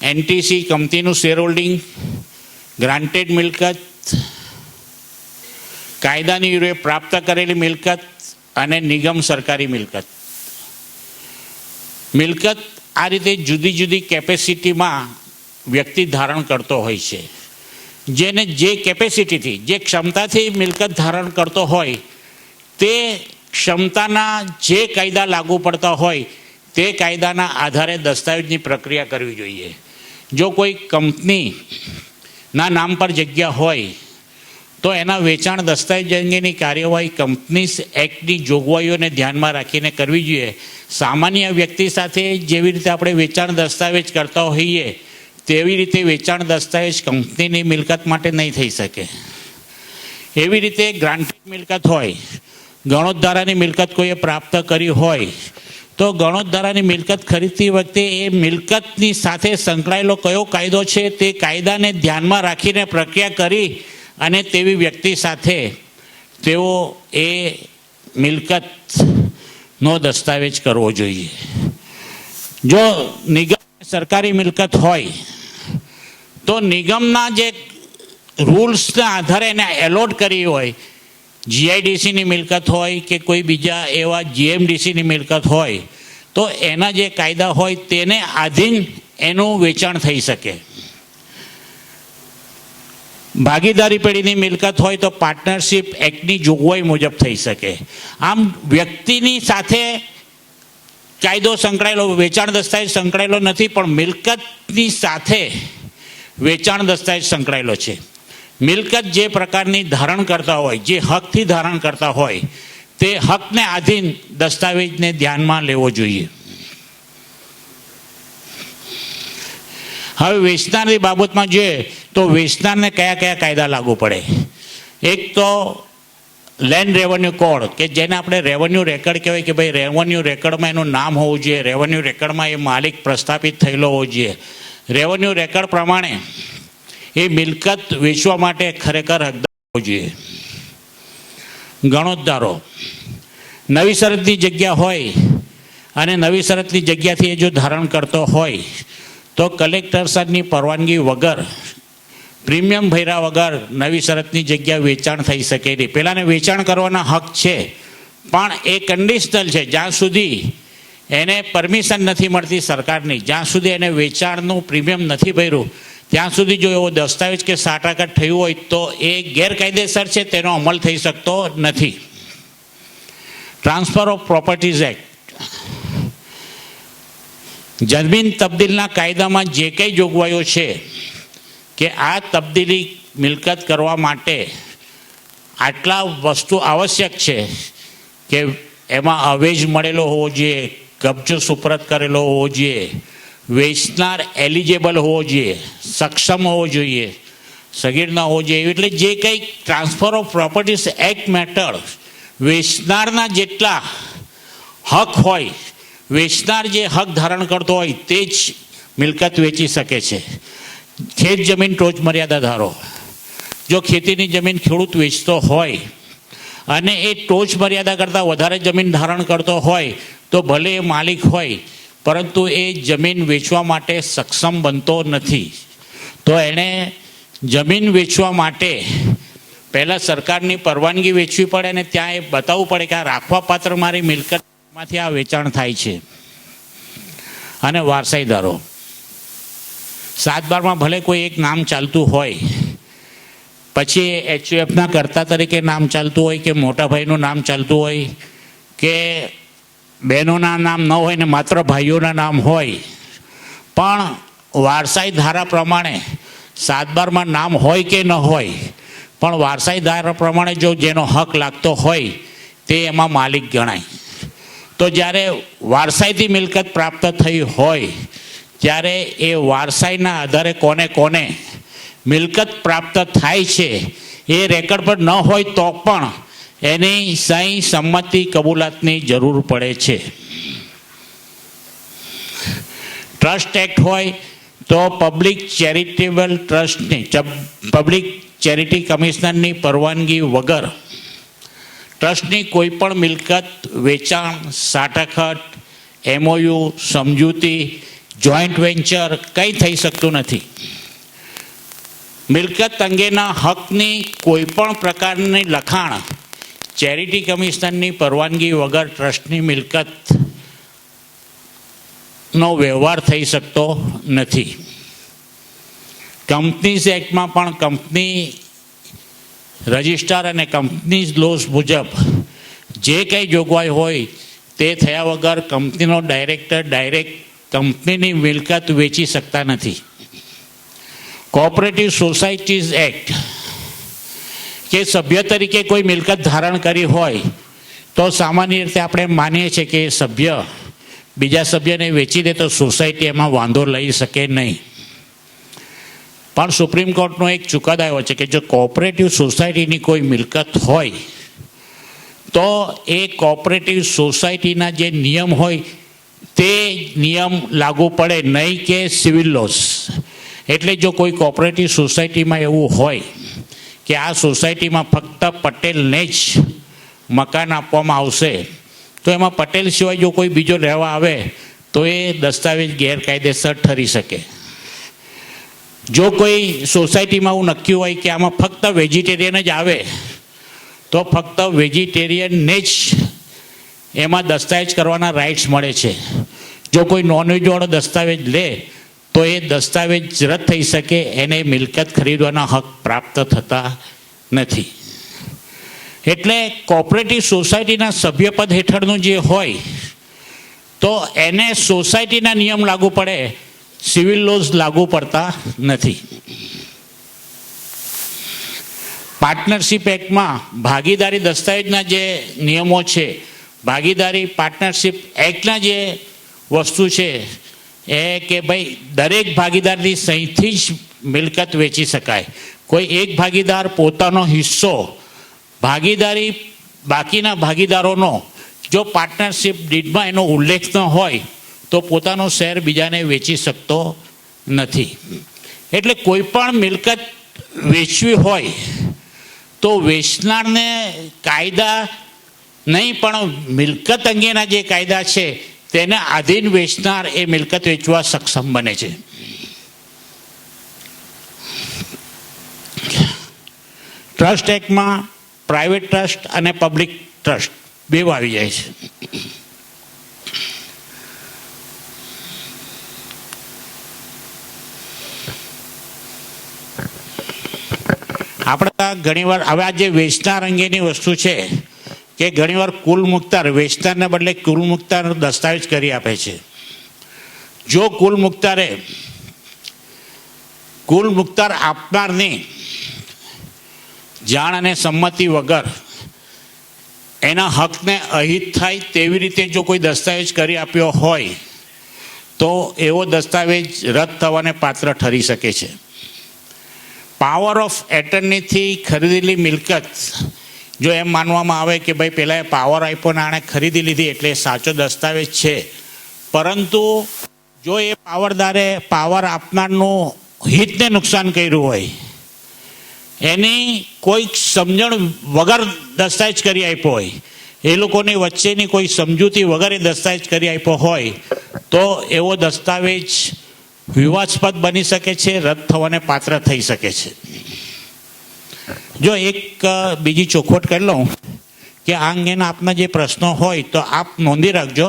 એનટીસી કંપનીનું શેર હોલ્ડિંગ, ગ્રાન્ટેડ મિલકત, કાયદાની રૂપે પ્રાપ્ત કરેલી મિલકત અને નિગમ સરકારી મિલકત. મિલકત આ રીતે જુદી જુદી કેપેસિટીમાં વ્યક્તિ ધારણ કરતો હોય છે. જેને જે કેપેસિટીથી, જે ક્ષમતાથી મિલકત ધારણ કરતો હોય તે ક્ષમતાના જે કાયદા લાગુ પડતા હોય તે કાયદાના આધારે દસ્તાવેજની પ્રક્રિયા કરવી જોઈએ. જો કોઈ કંપનીના નામ પર જગ્યા હોય તો એના વેચાણ દસ્તાવેજ અંગેની કાર્યવાહી કંપનીઝ એક્ટની જોગવાઈઓને ધ્યાનમાં રાખીને કરવી જોઈએ. સામાન્ય વ્યક્તિ સાથે જેવી રીતે આપણે વેચાણ દસ્તાવેજ કરતા હોઈએ તેવી રીતે વેચાણ દસ્તાવેજ કંપનીની મિલકત માટે નહીં થઈ શકે. એવી રીતે ગ્રાન્ટેડ મિલકત હોય, ગણોદ્ધારાની મિલકત કોઈએ પ્રાપ્ત કરી હોય તો ગણોદ્ધારાની મિલકત ખરીદતી વખતે એ મિલકતની સાથે સંકળાયેલો કયો કાયદો છે તે કાયદાને ધ્યાનમાં રાખીને પ્રક્રિયા કરી અને તેવી વ્યક્તિ સાથે તેઓ એ મિલકતનો દસ્તાવેજ કરવો જોઈએ. જો નિગમ સરકારી મિલકત હોય તો નિગમના જે રૂલ્સના આધારે એને એલોટ કરી હોય, જીઆઈડીસીની મિલકત હોય કે કોઈ બીજા એવા જીએમડીસીની મિલકત હોય તો એના જે કાયદા હોય તેને આધીન એનું વેચાણ થઈ શકે. ભાગીદારી પેઢીની મિલકત હોય તો પાર્ટનરશિપ એક્ટની જોગવાઈ મુજબ થઈ શકે. આમ વ્યક્તિની સાથે કાયદો સંકળાયેલો, વેચાણ દસ્તાવેજ સંકળાયેલો નથી, પણ મિલકતની સાથે વેચાણ દસ્તાવેજ સંકળાયેલો છે. મિલકત જે પ્રકારની ધારણ કરતા હોય, જે હકથી ધારણ કરતા હોય તે હકને આધીન દસ્તાવેજને ધ્યાનમાં લેવો જોઈએ. હવે વેચનારની બાબતમાં જોઈએ તો વેચનારને કયા કયા કાયદા લાગુ પડે? એક તો લેન્ડ રેવન્યુ કોડ, કે જેને આપણે રેવન્યુ રેકર્ડ કહેવાય, કે ભાઈ રેવન્યુ રેકર્ડમાં એનું નામ હોવું જોઈએ, રેવન્યુ રેકર્ડમાં એ માલિક પ્રસ્થાપિત થયેલો હોવો જોઈએ. રેવન્યુ રેકર્ડ પ્રમાણે એ મિલકત વેચવા માટે ખરેખર હકદાર હોવો જોઈએ. ગણોદ્ધારો, નવી શરતની જગ્યા હોય અને નવી શરતની જગ્યાથી એ જો ધારણ કરતો હોય તો કલેક્ટર સાહેબની પરવાનગી વગર, પ્રીમિયમ ભર્યા વગર નવી શરતની જગ્યા વેચાણ થઈ શકે નહીં. પહેલાંને વેચાણ કરવાના હક છે પણ એ કન્ડિશનલ છે. જ્યાં સુધી એને પરમિશન નથી મળતી સરકારની, જ્યાં સુધી એને વેચાણનું પ્રીમિયમ નથી ભર્યું ત્યાં સુધી જો એવો દસ્તાવેજ કે સાટાઘાટ થયું હોય તો એ ગેરકાયદેસર છે, તેનો અમલ થઈ શકતો નથી. ટ્રાન્સફર ઓફ પ્રોપર્ટીઝ એક્ટ, જમીન તબદીલના કાયદામાં જે કંઈ જોગવાઈઓ છે કે આ તબદીલી મિલકત કરવા માટે આટલા વસ્તુ આવશ્યક છે કે એમાં અવેજ મળેલો હોવો જોઈએ, કબજો સુપરત કરેલો હોવો જોઈએ, વેચનાર એલિજેબલ હોવો જોઈએ, સક્ષમ હોવો જોઈએ, સગીર ન હોવો જોઈએ. એટલે જે કંઈ transfer of properties act matter વેચનારના જેટલા હક હોય, વેચનાર જે હક ધારણ કરતો હોય તે જ મિલકત વેચી શકે છે. ખેત જમીન ટોચ મર્યાદા ધારો, જો ખેતીની જમીન ખેડૂત વેચતો હોય અને એ ટોચ મર્યાદા કરતાં વધારે જમીન ધારણ કરતો હોય તો ભલે એ માલિક હોય પરંતુ એ જમીન વેચવા માટે સક્ષમ બનતો નથી. તો એણે જમીન વેચવા માટે પહેલાં સરકારની પરવાનગી વેચવી પડે અને ત્યાં એ બતાવવું પડે કે આ રાખવા પાત્ર મારી મિલકતમાંથી આ વેચાણ થાય છે. અને વારસાઈદારો, 7/12માં ભલે કોઈ એક નામ ચાલતું હોય, પછી એચયુએફના કર્તા તરીકે નામ ચાલતું હોય કે મોટા ભાઈનું નામ ચાલતું હોય કે બહેનોના નામ ન હોય ને માત્ર ભાઈઓના નામ હોય, પણ વારસાઈ ધારા પ્રમાણે 7/12માં નામ હોય કે ન હોય પણ વારસાઈદાર પ્રમાણે જો જેનો હક લાગતો હોય તે એમાં માલિક ગણાય. તો જ્યારે વારસાઈથી મિલકત પ્રાપ્ત થઈ હોય ત્યારે એ વારસાઈના આધારે કોને કોને મિલકત પ્રાપ્ત થાય છે એ રેકર્ડ પર ન હોય તો પણ એની સહી સંમતિ કબૂલાતની જરૂર પડે છે. ટ્રસ્ટ એક્ટ હોય તો પબ્લિક ચેરિટેબલ ટ્રસ્ટની પબ્લિક ચેરિટી કમિશનરની પરવાનગી વગર ટ્રસ્ટની કોઈ પણ મિલકત વેચાણ, સાટાખટ, એમઓયુ, સમજૂતી, જોઈન્ટ વેન્ચર કંઈ થઈ શકતું નથી. મિલકત અંગેના હકની કોઈ પણ પ્રકારની લખાણ ચેરિટી કમિશનરની પરવાનગી વગર ટ્રસ્ટની મિલકતનો વ્યવહાર થઈ શકતો નથી. કંપનીઝ એક્ટમાં પણ કંપની રજિસ્ટર અને કંપનીઝ લોસ મુજબ જે કંઈ જોગવાઈ હોય તે થયા વગર કંપનીનો ડાયરેક્ટર ડાયરેક્ટ કંપનીની મિલકત વેચી શકતા નથી. કોઓપરેટિવ સોસાયટીઝ એક્ટ કે સભ્ય તરીકે કોઈ મિલકત ધારણ કરી હોય તો સામાન્ય રીતે આપણે માનીએ છીએ કે સભ્ય બીજા સભ્યને વેચી દે તો સોસાયટી એમાં વાંધો લઈ શકે નહીં. પણ સુપ્રીમ કોર્ટનો એક ચુકાદો આવ્યો છે કે જો કોઓપરેટિવ સોસાયટીની કોઈ મિલકત હોય તો એ કોઓપરેટિવ સોસાયટીના જે નિયમ હોય તે નિયમ લાગુ પડે, નહીં કે સિવિલ લોસ. એટલે જો કોઈ કોઓપરેટિવ સોસાયટીમાં એવું હોય કે આ સોસાયટીમાં ફક્ત પટેલને જ મકાન આપવામાં આવશે તો એમાં પટેલ સિવાય જો કોઈ બીજો રહેવા આવે તો એ દસ્તાવેજ ગેરકાયદેસર ઠરી શકે. જો કોઈ સોસાયટીમાં એવું નક્કી હોય કે આમાં ફક્ત વેજીટેરિયન જ આવે તો ફક્ત વેજીટેરિયનને જ એમાં દસ્તાવેજ કરવાના રાઇટ્સ મળે છે. જો કોઈ નોનવેજવાળો દસ્તાવેજ લે તો એ દસ્તાવેજ રદ થઈ શકે, એને મિલકત ખરીદવાના હક પ્રાપ્ત થતા નથી. એટલે કોઓપરેટિવ સોસાયટીના સભ્યપદ હેઠળનું જે હોય તો એને સોસાયટીના નિયમ લાગુ પડે, સિવિલ લોઝ લાગુ પડતા નથી. પાર્ટનરશિપ એક્ટમાં ભાગીદારી દસ્તાવેજના જે નિયમો છે, ભાગીદારી પાર્ટનરશિપ એક્ટના જે વસ્તુ છે એ કે ભાઈ દરેક ભાગીદારની સહીથી જ મિલકત વેચી શકાય. કોઈ એક ભાગીદાર પોતાનો હિસ્સો ભાગીદારી બાકીના ભાગીદારોનો જો પાર્ટનરશિપ ડીડમાં એનો ઉલ્લેખ ન હોય તો પોતાનો શેર બીજાને વેચી શકતો નથી. એટલે કોઈ પણ મિલકત વેચવી હોય તો વેચનારને કાયદા નહીં પણ મિલકત અંગેના જે કાયદા છે તેને આધીન વેચનાર એ મિલકત વેચવા સક્ષમ બને છે. ટ્રસ્ટ એક્ટમાં પ્રાઇવેટ ટ્રસ્ટ અને પબ્લિક ટ્રસ્ટ બે આવી જાય છે. આપણે ઘણીવાર હવે આ જે વેચનાર અંગેની વસ્તુ છે કે ઘણીવાર કુલ મુખ્તાર વેચનારને બદલે કુલ મુખ્તારનો દસ્તાવેજ કરી આપે છે. જો કુલ મુખ્તાર આપનારની જાણ અને સંમતિ વગર એના હકને અહિત થાય તેવી રીતે જો કોઈ દસ્તાવેજ કરી આપ્યો હોય તો એવો દસ્તાવેજ રદ થવાને પાત્ર ઠરી શકે છે. પાવર ઓફ એટર્નીથી ખરીદેલી મિલકત જો એમ માનવામાં આવે કે ભાઈ પહેલાં પાવર આપ્યો ને આણે ખરીદી લીધી એટલે સાચો દસ્તાવેજ છે, પરંતુ જો એ પાવરદારે પાવર આપનારનું હિતને નુકસાન કર્યું હોય, એની કોઈક સમજણ વગર દસ્તાવેજ કરી આપ્યો હોય, એ લોકોની વચ્ચેની કોઈ સમજૂતી વગર એ દસ્તાવેજ કરી આપ્યો હોય તો એવો દસ્તાવેજ વિવાદાસ્પદ બની શકે છે, રદ થવાને પાત્ર થઈ શકે છે. જો એક બીજી ચોખવટ કરી લઉં કે આ અંગેના આપના જે પ્રશ્નો હોય તો આપ નોંધી રાખજો.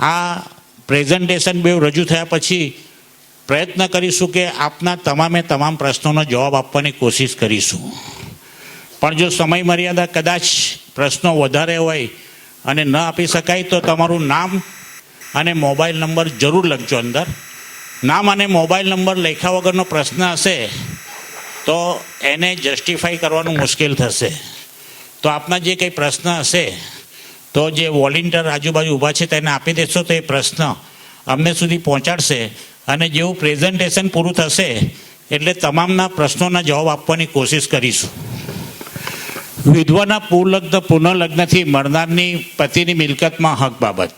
આ પ્રેઝન્ટેશન બે રજૂ થયા પછી પ્રયત્ન કરીશું કે આપના તમામ પ્રશ્નોનો જવાબ આપવાની કોશિશ કરીશું. પણ જો સમય મર્યાદા કદાચ પ્રશ્નો વધારે હોય અને ન આપી શકાય તો તમારું નામ અને મોબાઈલ નંબર જરૂર લખજો અંદર. નામ અને મોબાઈલ નંબર લખ્યા વગરનો પ્રશ્ન હશે તો એને જસ્ટિફાઈ કરવાનું મુશ્કેલ થશે. તો આપના જે કંઈ પ્રશ્ન હશે તો જે વોલેન્ટિયર આજુબાજુ ઊભા છે તેને આપી દેશો તો એ પ્રશ્ન અમને સુધી પહોંચાડશે અને જેવું પ્રેઝન્ટેશન પૂરું થશે એટલે તમામના પ્રશ્નોના જવાબ આપવાની કોશિશ કરીશું. વિધવાના પુનઃલગ્નથી મરનારની પતિની મિલકતમાં હક બાબત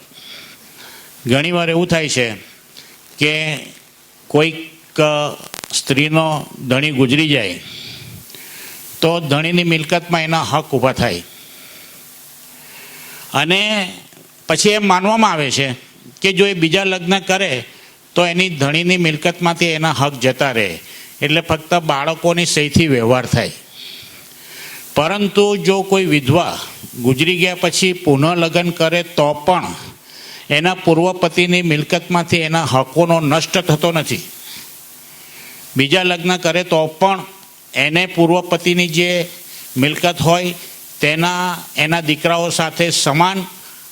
ઘણીવાર એવું થાય છે કે કોઈક સ્ત્રીનો ધણી ગુજરી જાય તો ધણીની મિલકતમાં એના હક ઊભા થાય અને પછી એમ માનવામાં આવે છે કે જો એ બીજા લગ્ન કરે તો એની ધણીની મિલકતમાંથી એના હક જતા રહે એટલે ફક્ત બાળકોની સહીથી વ્યવહાર થાય. પરંતુ જો કોઈ વિધવા ગુજરી ગયા પછી પુનઃલગ્ન કરે તો પણ એના પૂર્વ પતિની મિલકતમાંથી એના હકોનો નષ્ટ થતો નથી. બીજા લગ્ન કરે તો પણ એને પૂર્વ પતિની જે મિલકત હોય એના દીકરાઓ સાથે સમાન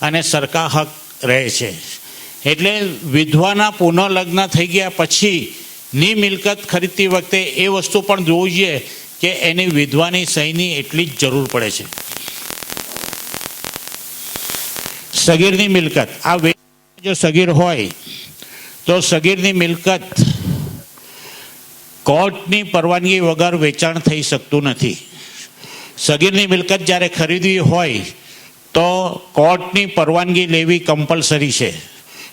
અને સરખા હક રહે છે. એટલે વિધવાના પુનઃલગ્ન થઈ ગયા પછીની મિલકત ખરીદતી વખતે એ વસ્તુ પણ જોવું જોઈએ કે એની વિધવાની સહીની એટલી જ જરૂર પડે છે. સગીરની મિલકત આ જો સગીર હોય તો સગીરની મિલકત કોર્ટની પરવાનગી વગર વેચાણ થઈ શકતું નથી. સગીરની મિલકત જ્યારે ખરીદવી હોય તો કોર્ટની પરવાનગી લેવી કમ્પલસરી છે.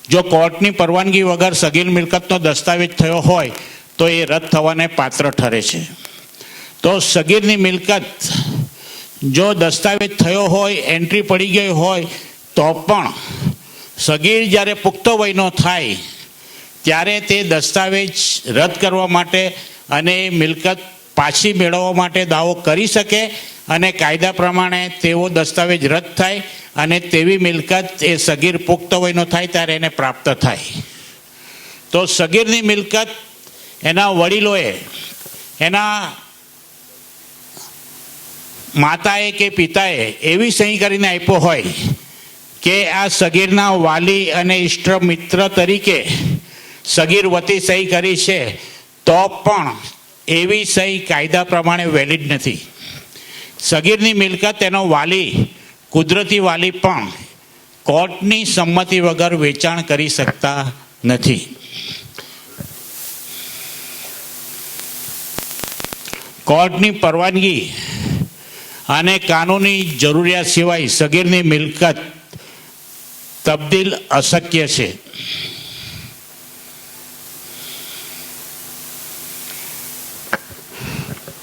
જો કોર્ટની પરવાનગી વગર સગીર મિલકતનો દસ્તાવેજ થયો હોય તો એ રદ થવાને પાત્ર ઠરે છે. તો સગીરની મિલકત જો દસ્તાવેજ થયો હોય એન્ટ્રી પડી ગઈ હોય તો પણ સગીર જ્યારે પુખ્ત વયનો થાય ત્યારે તે દસ્તાવેજ રદ કરવા માટે અને મિલકત પાછી મેળવવા માટે દાવો કરી શકે અને કાયદા પ્રમાણે તેવો દસ્તાવેજ રદ થાય અને તેવી મિલકત એ સગીર પુખ્ત વયનો થાય ત્યારે એને પ્રાપ્ત થાય. તો સગીરની મિલકત એના વડીલોએ એના માતાએ કે પિતાએ એવી સહી કરીને આપ્યો હોય કે આ સગીરના વાલી અને ઇષ્ટ મિત્ર તરીકે સગીર વતી સહી કરી છે તો પણ એવી સહી કાયદા પ્રમાણે વેલિડ નથી. સગીરની મિલકત એનો વાલી કુદરતી વાલી પણ કોર્ટની સંમતિ વગર વેચાણ કરી શકતા નથી. કોર્ટની પરવાનગી અને કાનૂની જરૂરિયાત સિવાય સગીરની મિલકત તબદીલ અશક્ય છે.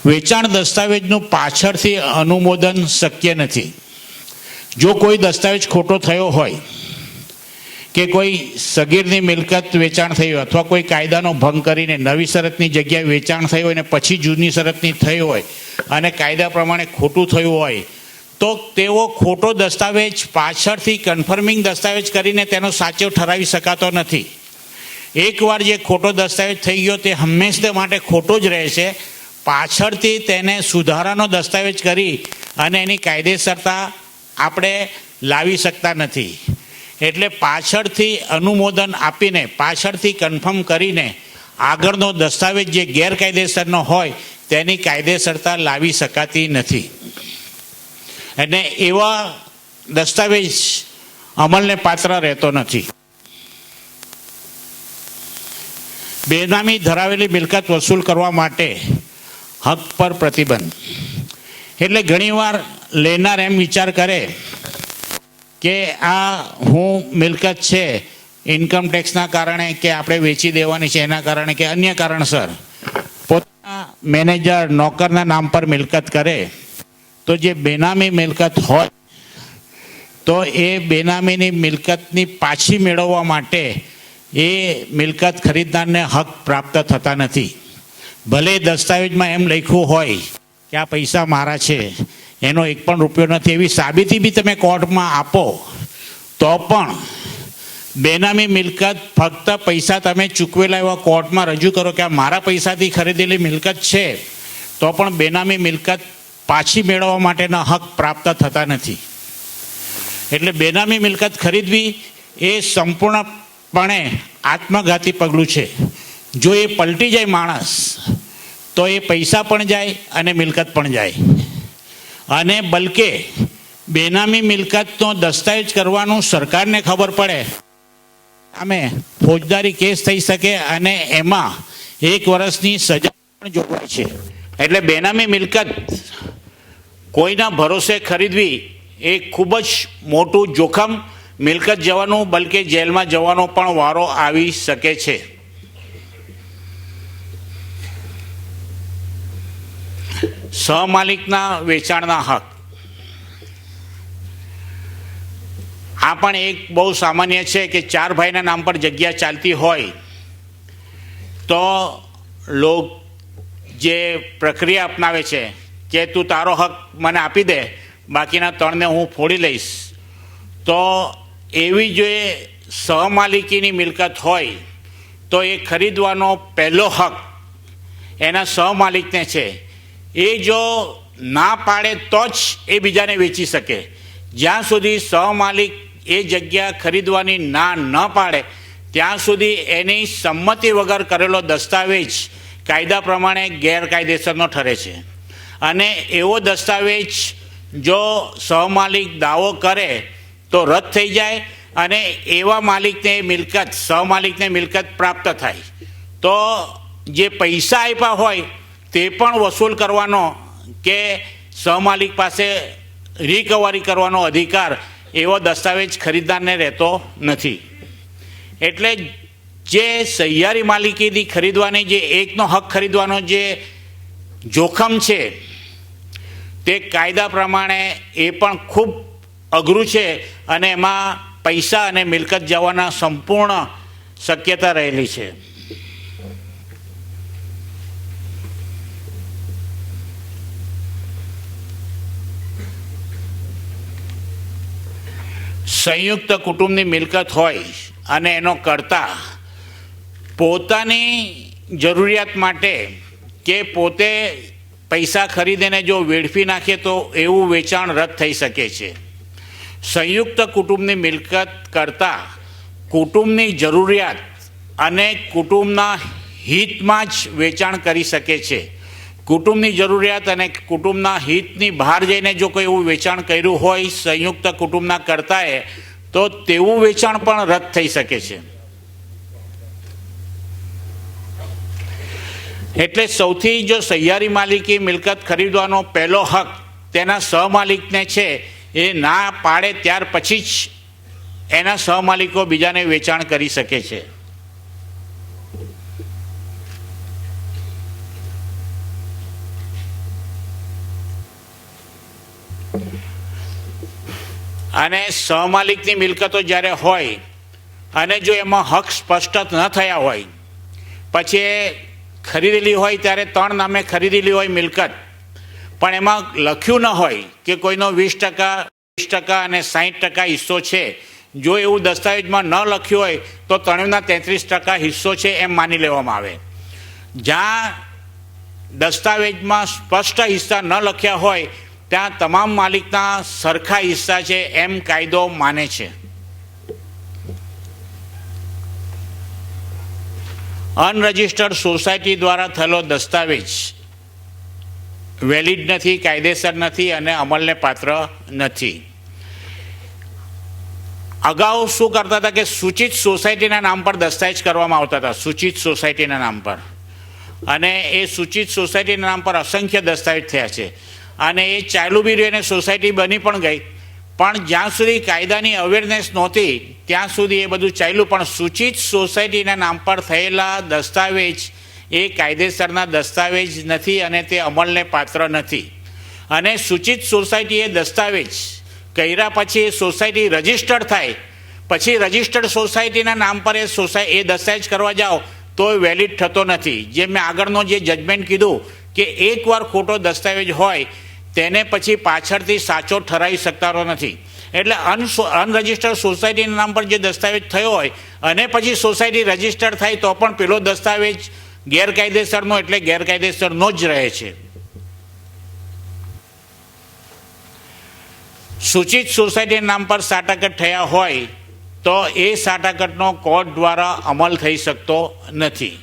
વેચાણ દસ્તાવેજનું પાછળથી અનુમોદન શક્ય નથી. જો કોઈ દસ્તાવેજ ખોટો થયો હોય કે કોઈ સગીરની મિલકત વેચાણ થઈ હોય અથવા કોઈ કાયદાનો ભંગ કરીને નવી શરતની જગ્યાએ વેચાણ થયું હોય ને પછી જૂની શરતની થઈ હોય અને કાયદા પ્રમાણે ખોટું થયું હોય તો તેવો ખોટો દસ્તાવેજ પાછળથી કન્ફર્મિંગ દસ્તાવેજ કરીને તેનો સાચો ઠરાવી શકાતો નથી. એકવાર જે ખોટો દસ્તાવેજ થઈ ગયો તે હંમેશા માટે ખોટો જ રહે છે. પાછળથી તેને સુધારાનો દસ્તાવેજ કરી અને એની કાયદેસરતા આપણે લાવી શકતા નથી. એટલે પાછળથી અનુમોદન આપીને પાછળથી કન્ફર્મ કરીને આગળનો દસ્તાવેજ જે ગેરકાયદેસરનો હોય તેની કાયદેસરતા લાવી શકાતી નથી. અને એવા દસ્તાવેજ અમલને પાત્ર રહેતો નથી. બેનામી ધરાવેલી મિલકત વસૂલ કરવા માટે હક પર પ્રતિબંધ. એટલે ઘણીવાર લેનાર એમ વિચાર કરે કે આ હું મિલકત છે ઇન્કમ ટેક્સના કારણે કે આપણે વેચી દેવાની છે એના કારણે કે અન્ય કારણસર પોતાના મેનેજર નોકરના નામ પર મિલકત કરે તો જે બેનામી મિલકત હોય તો એ બેનામીની મિલકતની પાછી મેળવવા માટે એ મિલકત ખરીદનારને હક પ્રાપ્ત થતા નથી. ભલે દસ્તાવેજમાં એમ લખ્યું હોય કે આ પૈસા મારા છે, એનો એક પણ રૂપિયો નથી, એવી સાબિતી બી તમે કોર્ટમાં આપો તો પણ બેનામી મિલકત ફક્ત પૈસા તમે ચૂકવેલા એવા કોર્ટમાં રજૂ કરો કે આ મારા પૈસાથી ખરીદેલી મિલકત છે તો પણ બેનામી મિલકત પાછી મેળવવા માટેના હક પ્રાપ્ત થતા નથી. એટલે બેનામી મિલકત ખરીદવી એ સંપૂર્ણપણે આત્મઘાતી પગલું છે. જો એ પલટી જાય માણસ તો એ પૈસા પણ જાય અને મિલકત પણ જાય. અને બલકે બેનામી મિલકતનો દસ્તાવેજ કરવાનું સરકારને ખબર પડે અમે ફોજદારી કેસ થઈ શકે અને એમાં 1 વર્ષની સજા પણ જોગવાઈ છે. એટલે બેનામી મિલકત કોઈના ભરોસે ખરીદવી એ ખૂબ જ મોટું જોખમ, મિલકત જવાનું બલકે જેલમાં જવાનો પણ વારો આવી શકે છે. સહમાલિકના વેચાણના હક આ પણ એક બહુ સામાન્ય છે કે 4 ભાઈના નામ પર જગ્યા ચાલતી હોય તો લોક જે પ્રક્રિયા અપનાવે છે કે તું તારો હક મને આપી દે, બાકીના 3ને હું ફોડી લઈશ. તો એવી જો એ સહમાલિકીની મિલકત હોય તો એ ખરીદવાનો પહેલો હક એના સહમાલિકને છે. એ જો ના પાડે તો જ એ બીજાને વેચી શકે. જ્યાં સુધી સહમાલિક એ જગ્યા ખરીદવાની ના ન પાડે ત્યાં સુધી એની સંમતિ વગર કરેલો દસ્તાવેજ કાયદા પ્રમાણે ગેરકાયદેસરનો ઠરે છે. અને એવો દસ્તાવેજ જો સહમાલિક દાવો કરે તો રદ થઈ જાય અને એવા માલિકને મિલકત સહમાલિકને મિલકત પ્રાપ્ત થાય. તો જે પૈસા આપ્યા હોય તે પણ વસૂલ કરવાનો કે સહમાલિક પાસે રિકવરી કરવાનો અધિકાર એવો દસ્તાવેજ ખરીદદારને રહેતો નથી. એટલે જે સહિયારી માલિકીથી ખરીદવાની જે એકનો હક ખરીદવાનો જે જોખમ છે તે કાયદા પ્રમાણે એ પણ ખૂબ અઘરું છે અને એમાં પૈસા અને મિલકત જવાના સંપૂર્ણ શક્યતા રહેલી છે. સંયુક્ત કુટુંબની મિલકત હોય અને એનો કર્તા પોતાની જરૂરિયાત માટે કે પોતે પૈસા ખરીદીને જો વેડફી નાખે તો એવું વેચાણ રદ થઈ શકે છે. સંયુક્ત કુટુંબની મિલકત કરતાં કુટુંબની જરૂરિયાત અને કુટુંબના હિતમાં જ વેચાણ કરી શકે છે. કુટુંબની જરૂરિયાત અને કુટુંબના હિતની બહાર જઈને જો કોઈ એવું વેચાણ કર્યું હોય સંયુક્ત કુટુંબના કર્તાએ તો તેવું વેચાણ પણ રદ થઈ શકે છે. એટલે સૌથી જો સહિયારી માલિકી મિલકત ખરીદવાનો પહેલો હક તેના સહમાલિકને છે. એ ના પાડે ત્યાર પછી જ એના સહમાલિકો બીજાને વેચાણ કરી શકે છે. અને સહમાલિકની મિલકતો જ્યારે હોય અને જો એમાં હક સ્પષ્ટ ન થયા હોય પછી ખરીદેલી હોય ત્યારે 3 નામે ખરીદેલી હોય મિલકત પણ એમાં લખ્યું ન હોય કે કોઈનો 20% અને 60% હિસ્સો છે. જો એવું દસ્તાવેજમાં ન લખ્યું હોય તો 3ના 33% હિસ્સો છે એમ માની લેવામાં આવે. જ્યાં દસ્તાવેજમાં સ્પષ્ટ હિસ્સા ન લખ્યા હોય ત્યાં તમામ માલિકના સરખા હિસ્સા છે એમ કાયદો માને છે. અનરજિસ્ટર્ડ સોસાયટી દ્વારા થયેલો દસ્તાવેજ વેલિડ નથી, કાયદેસર નથી અને અમલને પાત્ર નથી. અગાઉ શું કરતા હતા કે સૂચિત સોસાયટીના નામ પર દસ્તાવેજ કરવામાં આવતા હતા, સૂચિત સોસાયટીના નામ પર. અને એ સૂચિત સોસાયટીના નામ પર અસંખ્ય દસ્તાવેજ થયા છે અને એ ચાલુ બી રહીને સોસાયટી બની પણ ગઈ. પણ જ્યાં સુધી કાયદાની અવેરનેસ નહોતી ત્યાં સુધી એ બધું ચાલ્યું. પણ સૂચિત સોસાયટીના નામ પર થયેલા દસ્તાવેજ એ કાયદેસરના દસ્તાવેજ નથી અને તે અમલને પાત્ર નથી. અને સૂચિત સોસાયટી એ દસ્તાવેજ કર્યા પછી એ સોસાયટી રજિસ્ટર્ડ થાય પછી રજિસ્ટર્ડ સોસાયટીના નામ પર એ દસ્તાવેજ કરવા જાઓ તો એ વેલિડ થતો નથી. જે મેં આગળનો જે જજમેન્ટ કીધું કે એકવાર ખોટો દસ્તાવેજ હોય તેને પછી પાછળથી સાચો ઠરાવી શકતો નથી. એટલે અનરજિસ્ટર્ડ સોસાયટીના નામ પર જે દસ્તાવેજ થયો હોય અને પછી સોસાયટી રજિસ્ટર્ડ થાય તો પણ પેલો દસ્તાવેજ ગેરકાયદેસરનો એટલે ગેરકાયદેસરનો જ રહે છે. સૂચિત સોસાયટીના નામ પર સાટાકટ થયા હોય તો એ સાટાકટનો કોર્ટ દ્વારા અમલ થઈ શકતો નથી.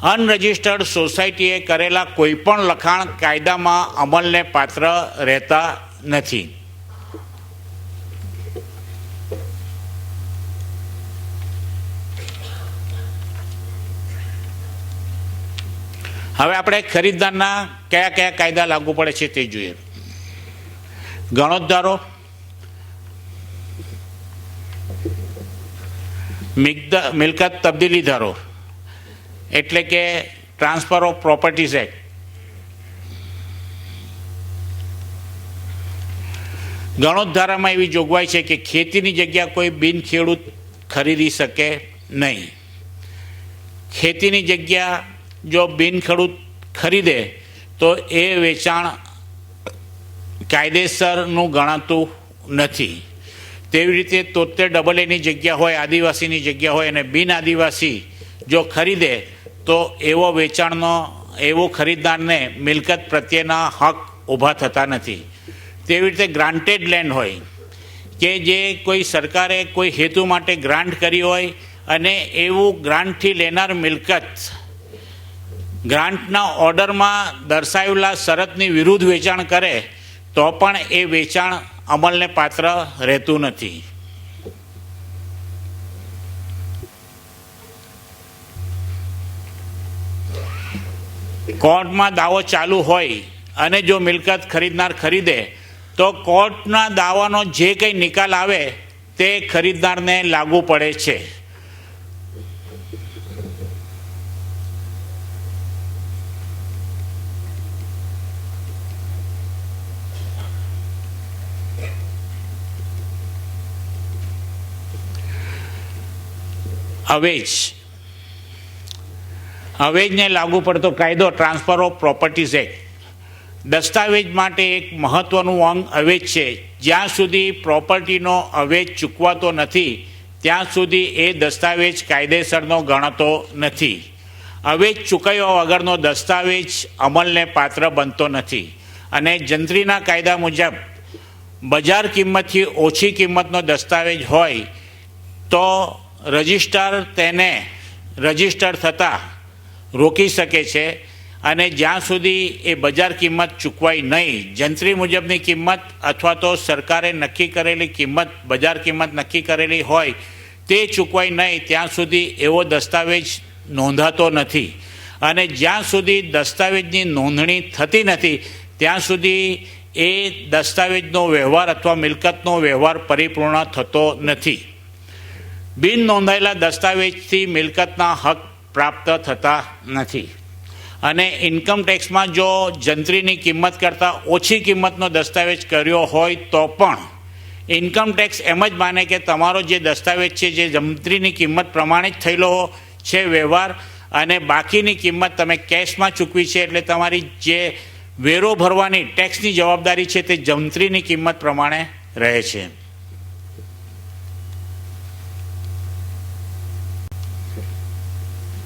અનરજિસ્ટર્ડ સોસાયટીએ કરેલા કોઈપણ લખાણ કાયદામાં અમલને પાત્ર રહેતા નથી. હવે આપણે ખરીદદારના કયા કયા કાયદા લાગુ પડે છે તે જોઈએ. ગણોતધારો, મિલકત તબદીલી ધારો એટલે કે ટ્રાન્સફર ઓફ પ્રોપર્ટીઝ એક્ટ, ગણોતધારામાં એવી જોગવાઈ છે કે ખેતીની જગ્યા કોઈ બિન ખેડૂત ખરીદી શકે નહીં. ખેતીની જગ્યા જો બિન ખેડૂત ખરીદે તો એ વેચાણ કાયદેસરનું ગણાતું નથી. તેવી રીતે 73AA જગ્યા હોય, આદિવાસીની જગ્યા હોય અને બિન આદિવાસી જો ખરીદે તો એવો ખરીદનારને મિલકત પ્રત્યેના હક ઊભા થતા નથી. તેવી રીતે ગ્રાન્ટેડ લેન્ડ હોય કે જે કોઈ સરકારે કોઈ હેતુ માટે ગ્રાન્ટ કરી હોય અને એવું ગ્રાન્ટથી લેનાર મિલકત ગ્રાન્ટના ઓર્ડરમાં દર્શાવેલા શરતની વિરુદ્ધ વેચાણ કરે તો પણ એ વેચાણ અમલને પાત્ર રહેતું નથી. કોર્ટમાં દાવો ચાલુ હોય અને જો મિલકત ખરીદનાર ખરીદે તો કોર્ટના દાવાનો જે કંઈ નિકાલ આવે તે ખરીદનારને લાગુ પડે છે. અવેજને લાગુ પડતો કાયદો ટ્રાન્સફર ઓફ પ્રોપર્ટીઝ એક્ટ. દસ્તાવેજ માટે એક મહત્ત્વનું અંગ અવેજ છે. જ્યાં સુધી પ્રોપર્ટીનો અવેજ ચૂકવાતો નથી ત્યાં સુધી એ દસ્તાવેજ કાયદેસરનો ગણાતો નથી. અવેજ ચૂકવ્યા વગરનો દસ્તાવેજ અમલને પાત્ર બનતો નથી અને જંત્રીના કાયદા મુજબ બજાર કિંમતથી ઓછી કિંમતનો દસ્તાવેજ હોય તો રજિસ્ટ્રાર તેને રજિસ્ટર થતાં રોકી શકે છે અને જ્યાં સુધી એ બજાર કિંમત ચૂકવાય નહીં, જંત્રી મુજબની કિંમત અથવા તો સરકારે નક્કી કરેલી કિંમત, બજાર કિંમત નક્કી કરેલી હોય તે ચૂકવાય નહીં ત્યાં સુધી એવો દસ્તાવેજ નોંધાતો નથી. અને જ્યાં સુધી દસ્તાવેજની નોંધણી થતી નથી ત્યાં સુધી એ દસ્તાવેજનો વ્યવહાર અથવા મિલકતનો વ્યવહાર પરિપૂર્ણ થતો નથી. બિન નોંધાયેલા દસ્તાવેજથી મિલકતના હક પ્રાપ્ત થતા નથી. અને ઇન્કમ ટેક્સમાં જો જંત્રીની કિંમત કરતાં ઓછી કિંમતનો દસ્તાવેજ કર્યો હોય તો પણ ઇન્કમ ટેક્સ એમ જ માને કે તમારો જે દસ્તાવેજ છે જે જંત્રીની કિંમત પ્રમાણે જ થયેલો છે વ્યવહાર અને બાકીની કિંમત તમે કેશમાં ચૂકવી છે એટલે તમારી જે વેરો ભરવાની ટેક્સની જવાબદારી છે તે જંત્રીની કિંમત પ્રમાણે રહે છે.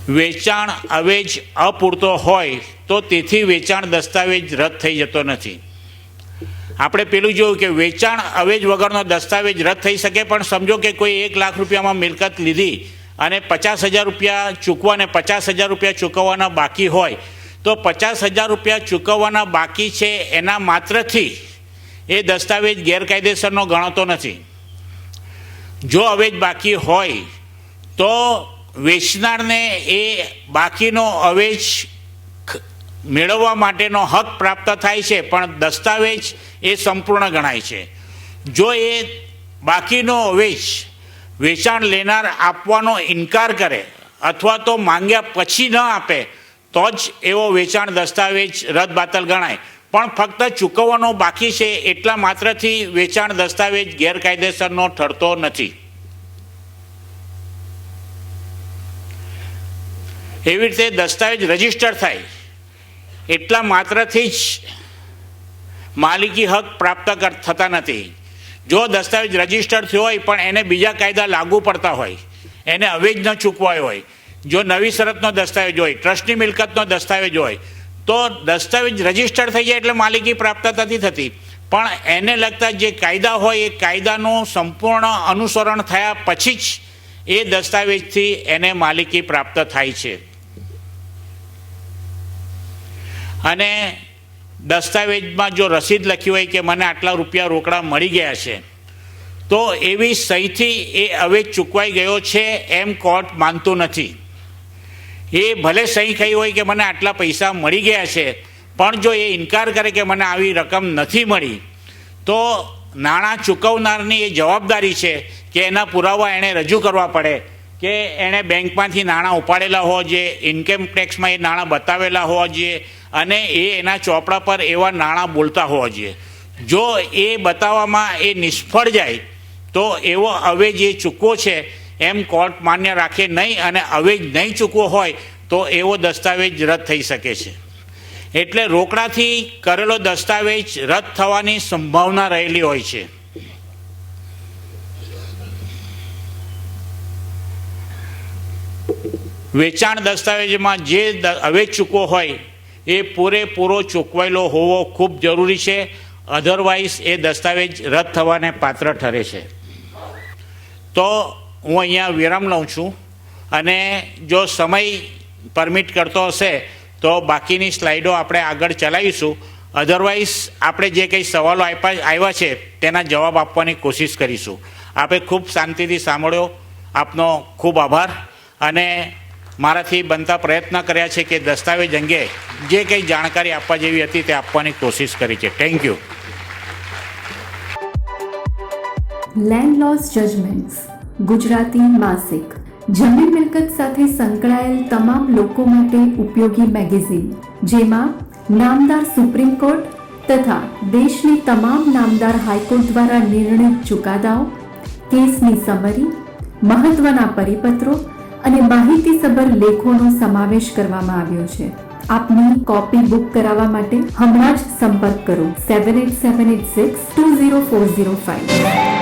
વેચાણ અવેજ અપૂરતો હોય તો તેથી વેચાણ દસ્તાવેજ રદ થઈ જતો નથી. આપણે પેલું જોયું કે વેચાણ અવેજ વગરનો દસ્તાવેજ રદ થઈ શકે, પણ સમજો કે કોઈ 1 લાખ રૂપિયામાં મિલકત લીધી અને 50,000 રૂપિયા ચૂકવા અને 50,000 રૂપિયા ચૂકવવાના બાકી હોય તો 50,000 રૂપિયા ચૂકવવાના બાકી છે એના માત્રથી એ દસ્તાવેજ ગેરકાયદેસરનો ગણાતો નથી. જો અવેજ બાકી હોય તો વેચનારને એ બાકીનો અવેજ મેળવવા માટેનો હક પ્રાપ્ત થાય છે પણ દસ્તાવેજ એ સંપૂર્ણ ગણાય છે. જો એ બાકીનો અવેજ વેચાણ લેનાર આપવાનો ઇનકાર કરે અથવા તો માંગ્યા પછી ન આપે તો જ એવો વેચાણ દસ્તાવેજ રદબાતલ ગણાય. પણ ફક્ત ચૂકવવાનો બાકી છે એટલા માત્રથી વેચાણ દસ્તાવેજ ગેરકાયદેસરનો ઠરતો નથી. એવી રીતે દસ્તાવેજ રજિસ્ટર થાય એટલા માત્રથી જ માલિકી હક પ્રાપ્ત થતા નથી. જો દસ્તાવેજ રજિસ્ટર થયો હોય પણ એને બીજા કાયદા લાગુ પડતા હોય, એને અવેજ ન ચૂકવાયો હોય, જો નવી શરતનો દસ્તાવેજ હોય, ટ્રસ્ટની મિલકતનો દસ્તાવેજ હોય તો દસ્તાવેજ રજિસ્ટર થઈ જાય એટલે માલિકી પ્રાપ્ત નથી થતી. પણ એને લગતા જે કાયદા હોય એ કાયદાનું સંપૂર્ણ અનુસરણ થયા પછી જ એ દસ્તાવેજથી એને માલિકી પ્રાપ્ત થાય છે. અને દસ્તાવેજમાં જો રસીદ લખી હોય કે મને આટલા રૂપિયા રોકડા મળી ગયા છે, તો એવી સહીથી એ હવે ચૂકવાઈ ગયો છે એમ કોર્ટ માનતું નથી. એ ભલે સહી કહી હોય કે મને આટલા પૈસા મળી ગયા છે, પણ જો એ ઇનકાર કરે કે મને આવી રકમ નથી મળી, તો નાણાં ચૂકવનારની એ જવાબદારી છે કે એના પુરાવા એણે રજૂ કરવા પડે કે એણે બેંકમાંથી નાણાં ઉપાડેલા હોવા જોઈએ, ઇન્કમ ટેક્સમાં એ નાણાં બતાવેલા હોવા જોઈએ અને એ એના ચોપડા પર એવા નાણાં બોલતા હોવા જોઈએ. જો એ બતાવવામાં એ નિષ્ફળ જાય તો એવો અવેજ એ ચૂકવો છે એમ કોર્ટ માન્ય રાખે નહીં, અને અવેજ નહીં ચૂકવો હોય તો એવો દસ્તાવેજ રદ થઈ શકે છે. એટલે રોકડાથી કરેલો દસ્તાવેજ રદ થવાની સંભાવના રહેલી હોય છે. વેચાણ દસ્તાવેજમાં જે અવેજ ચૂકવો હોય એ પૂરેપૂરો ચૂકવાયેલો હોવો ખૂબ જરૂરી છે, અધરવાઇઝ એ દસ્તાવેજ રદ થવાને પાત્ર ઠરે છે. તો હું અહીંયા વિરામ લઉં છું, અને જો સમય પરમિટ કરતો હશે તો બાકીની સ્લાઇડો આપણે આગળ ચલાવીશું. અધરવાઇઝ આપણે જે કંઈ સવાલો આવ્યા છે તેના જવાબ આપવાની કોશિશ કરીશું. આપણે ખૂબ શાંતિથી સાંભળ્યો, આપનો ખૂબ આભાર. અને મારાથી બનતા પ્રયત્ન કર્યા છે કે દસ્તાવેજ અંગે જે કંઈ જાણકારી આપવા જેવી હતી તે આપવાની કોશિશ કરી છે. Thank you. Land loss judgements Gujarati માસિક જમીન મિલકત સાથે સંકળાયેલ તમામ લોકો માટે ઉપયોગી મેગેઝિન, જેમાં નામદાર સુપ્રીમ કોર્ટ તથા દેશની તમામ નામદાર હાઈકોર્ટ દ્વારા નિર્ણિત ચુકાદાઓ, કેસની સમરી, મહત્વના પરિપત્રો અને માહિતીસભર લેખોનો સમાવેશ કરવામાં આવ્યો છે. આપની કોપી બુક કરાવવા માટે હમણાં જ સંપર્ક કરો 7878620405.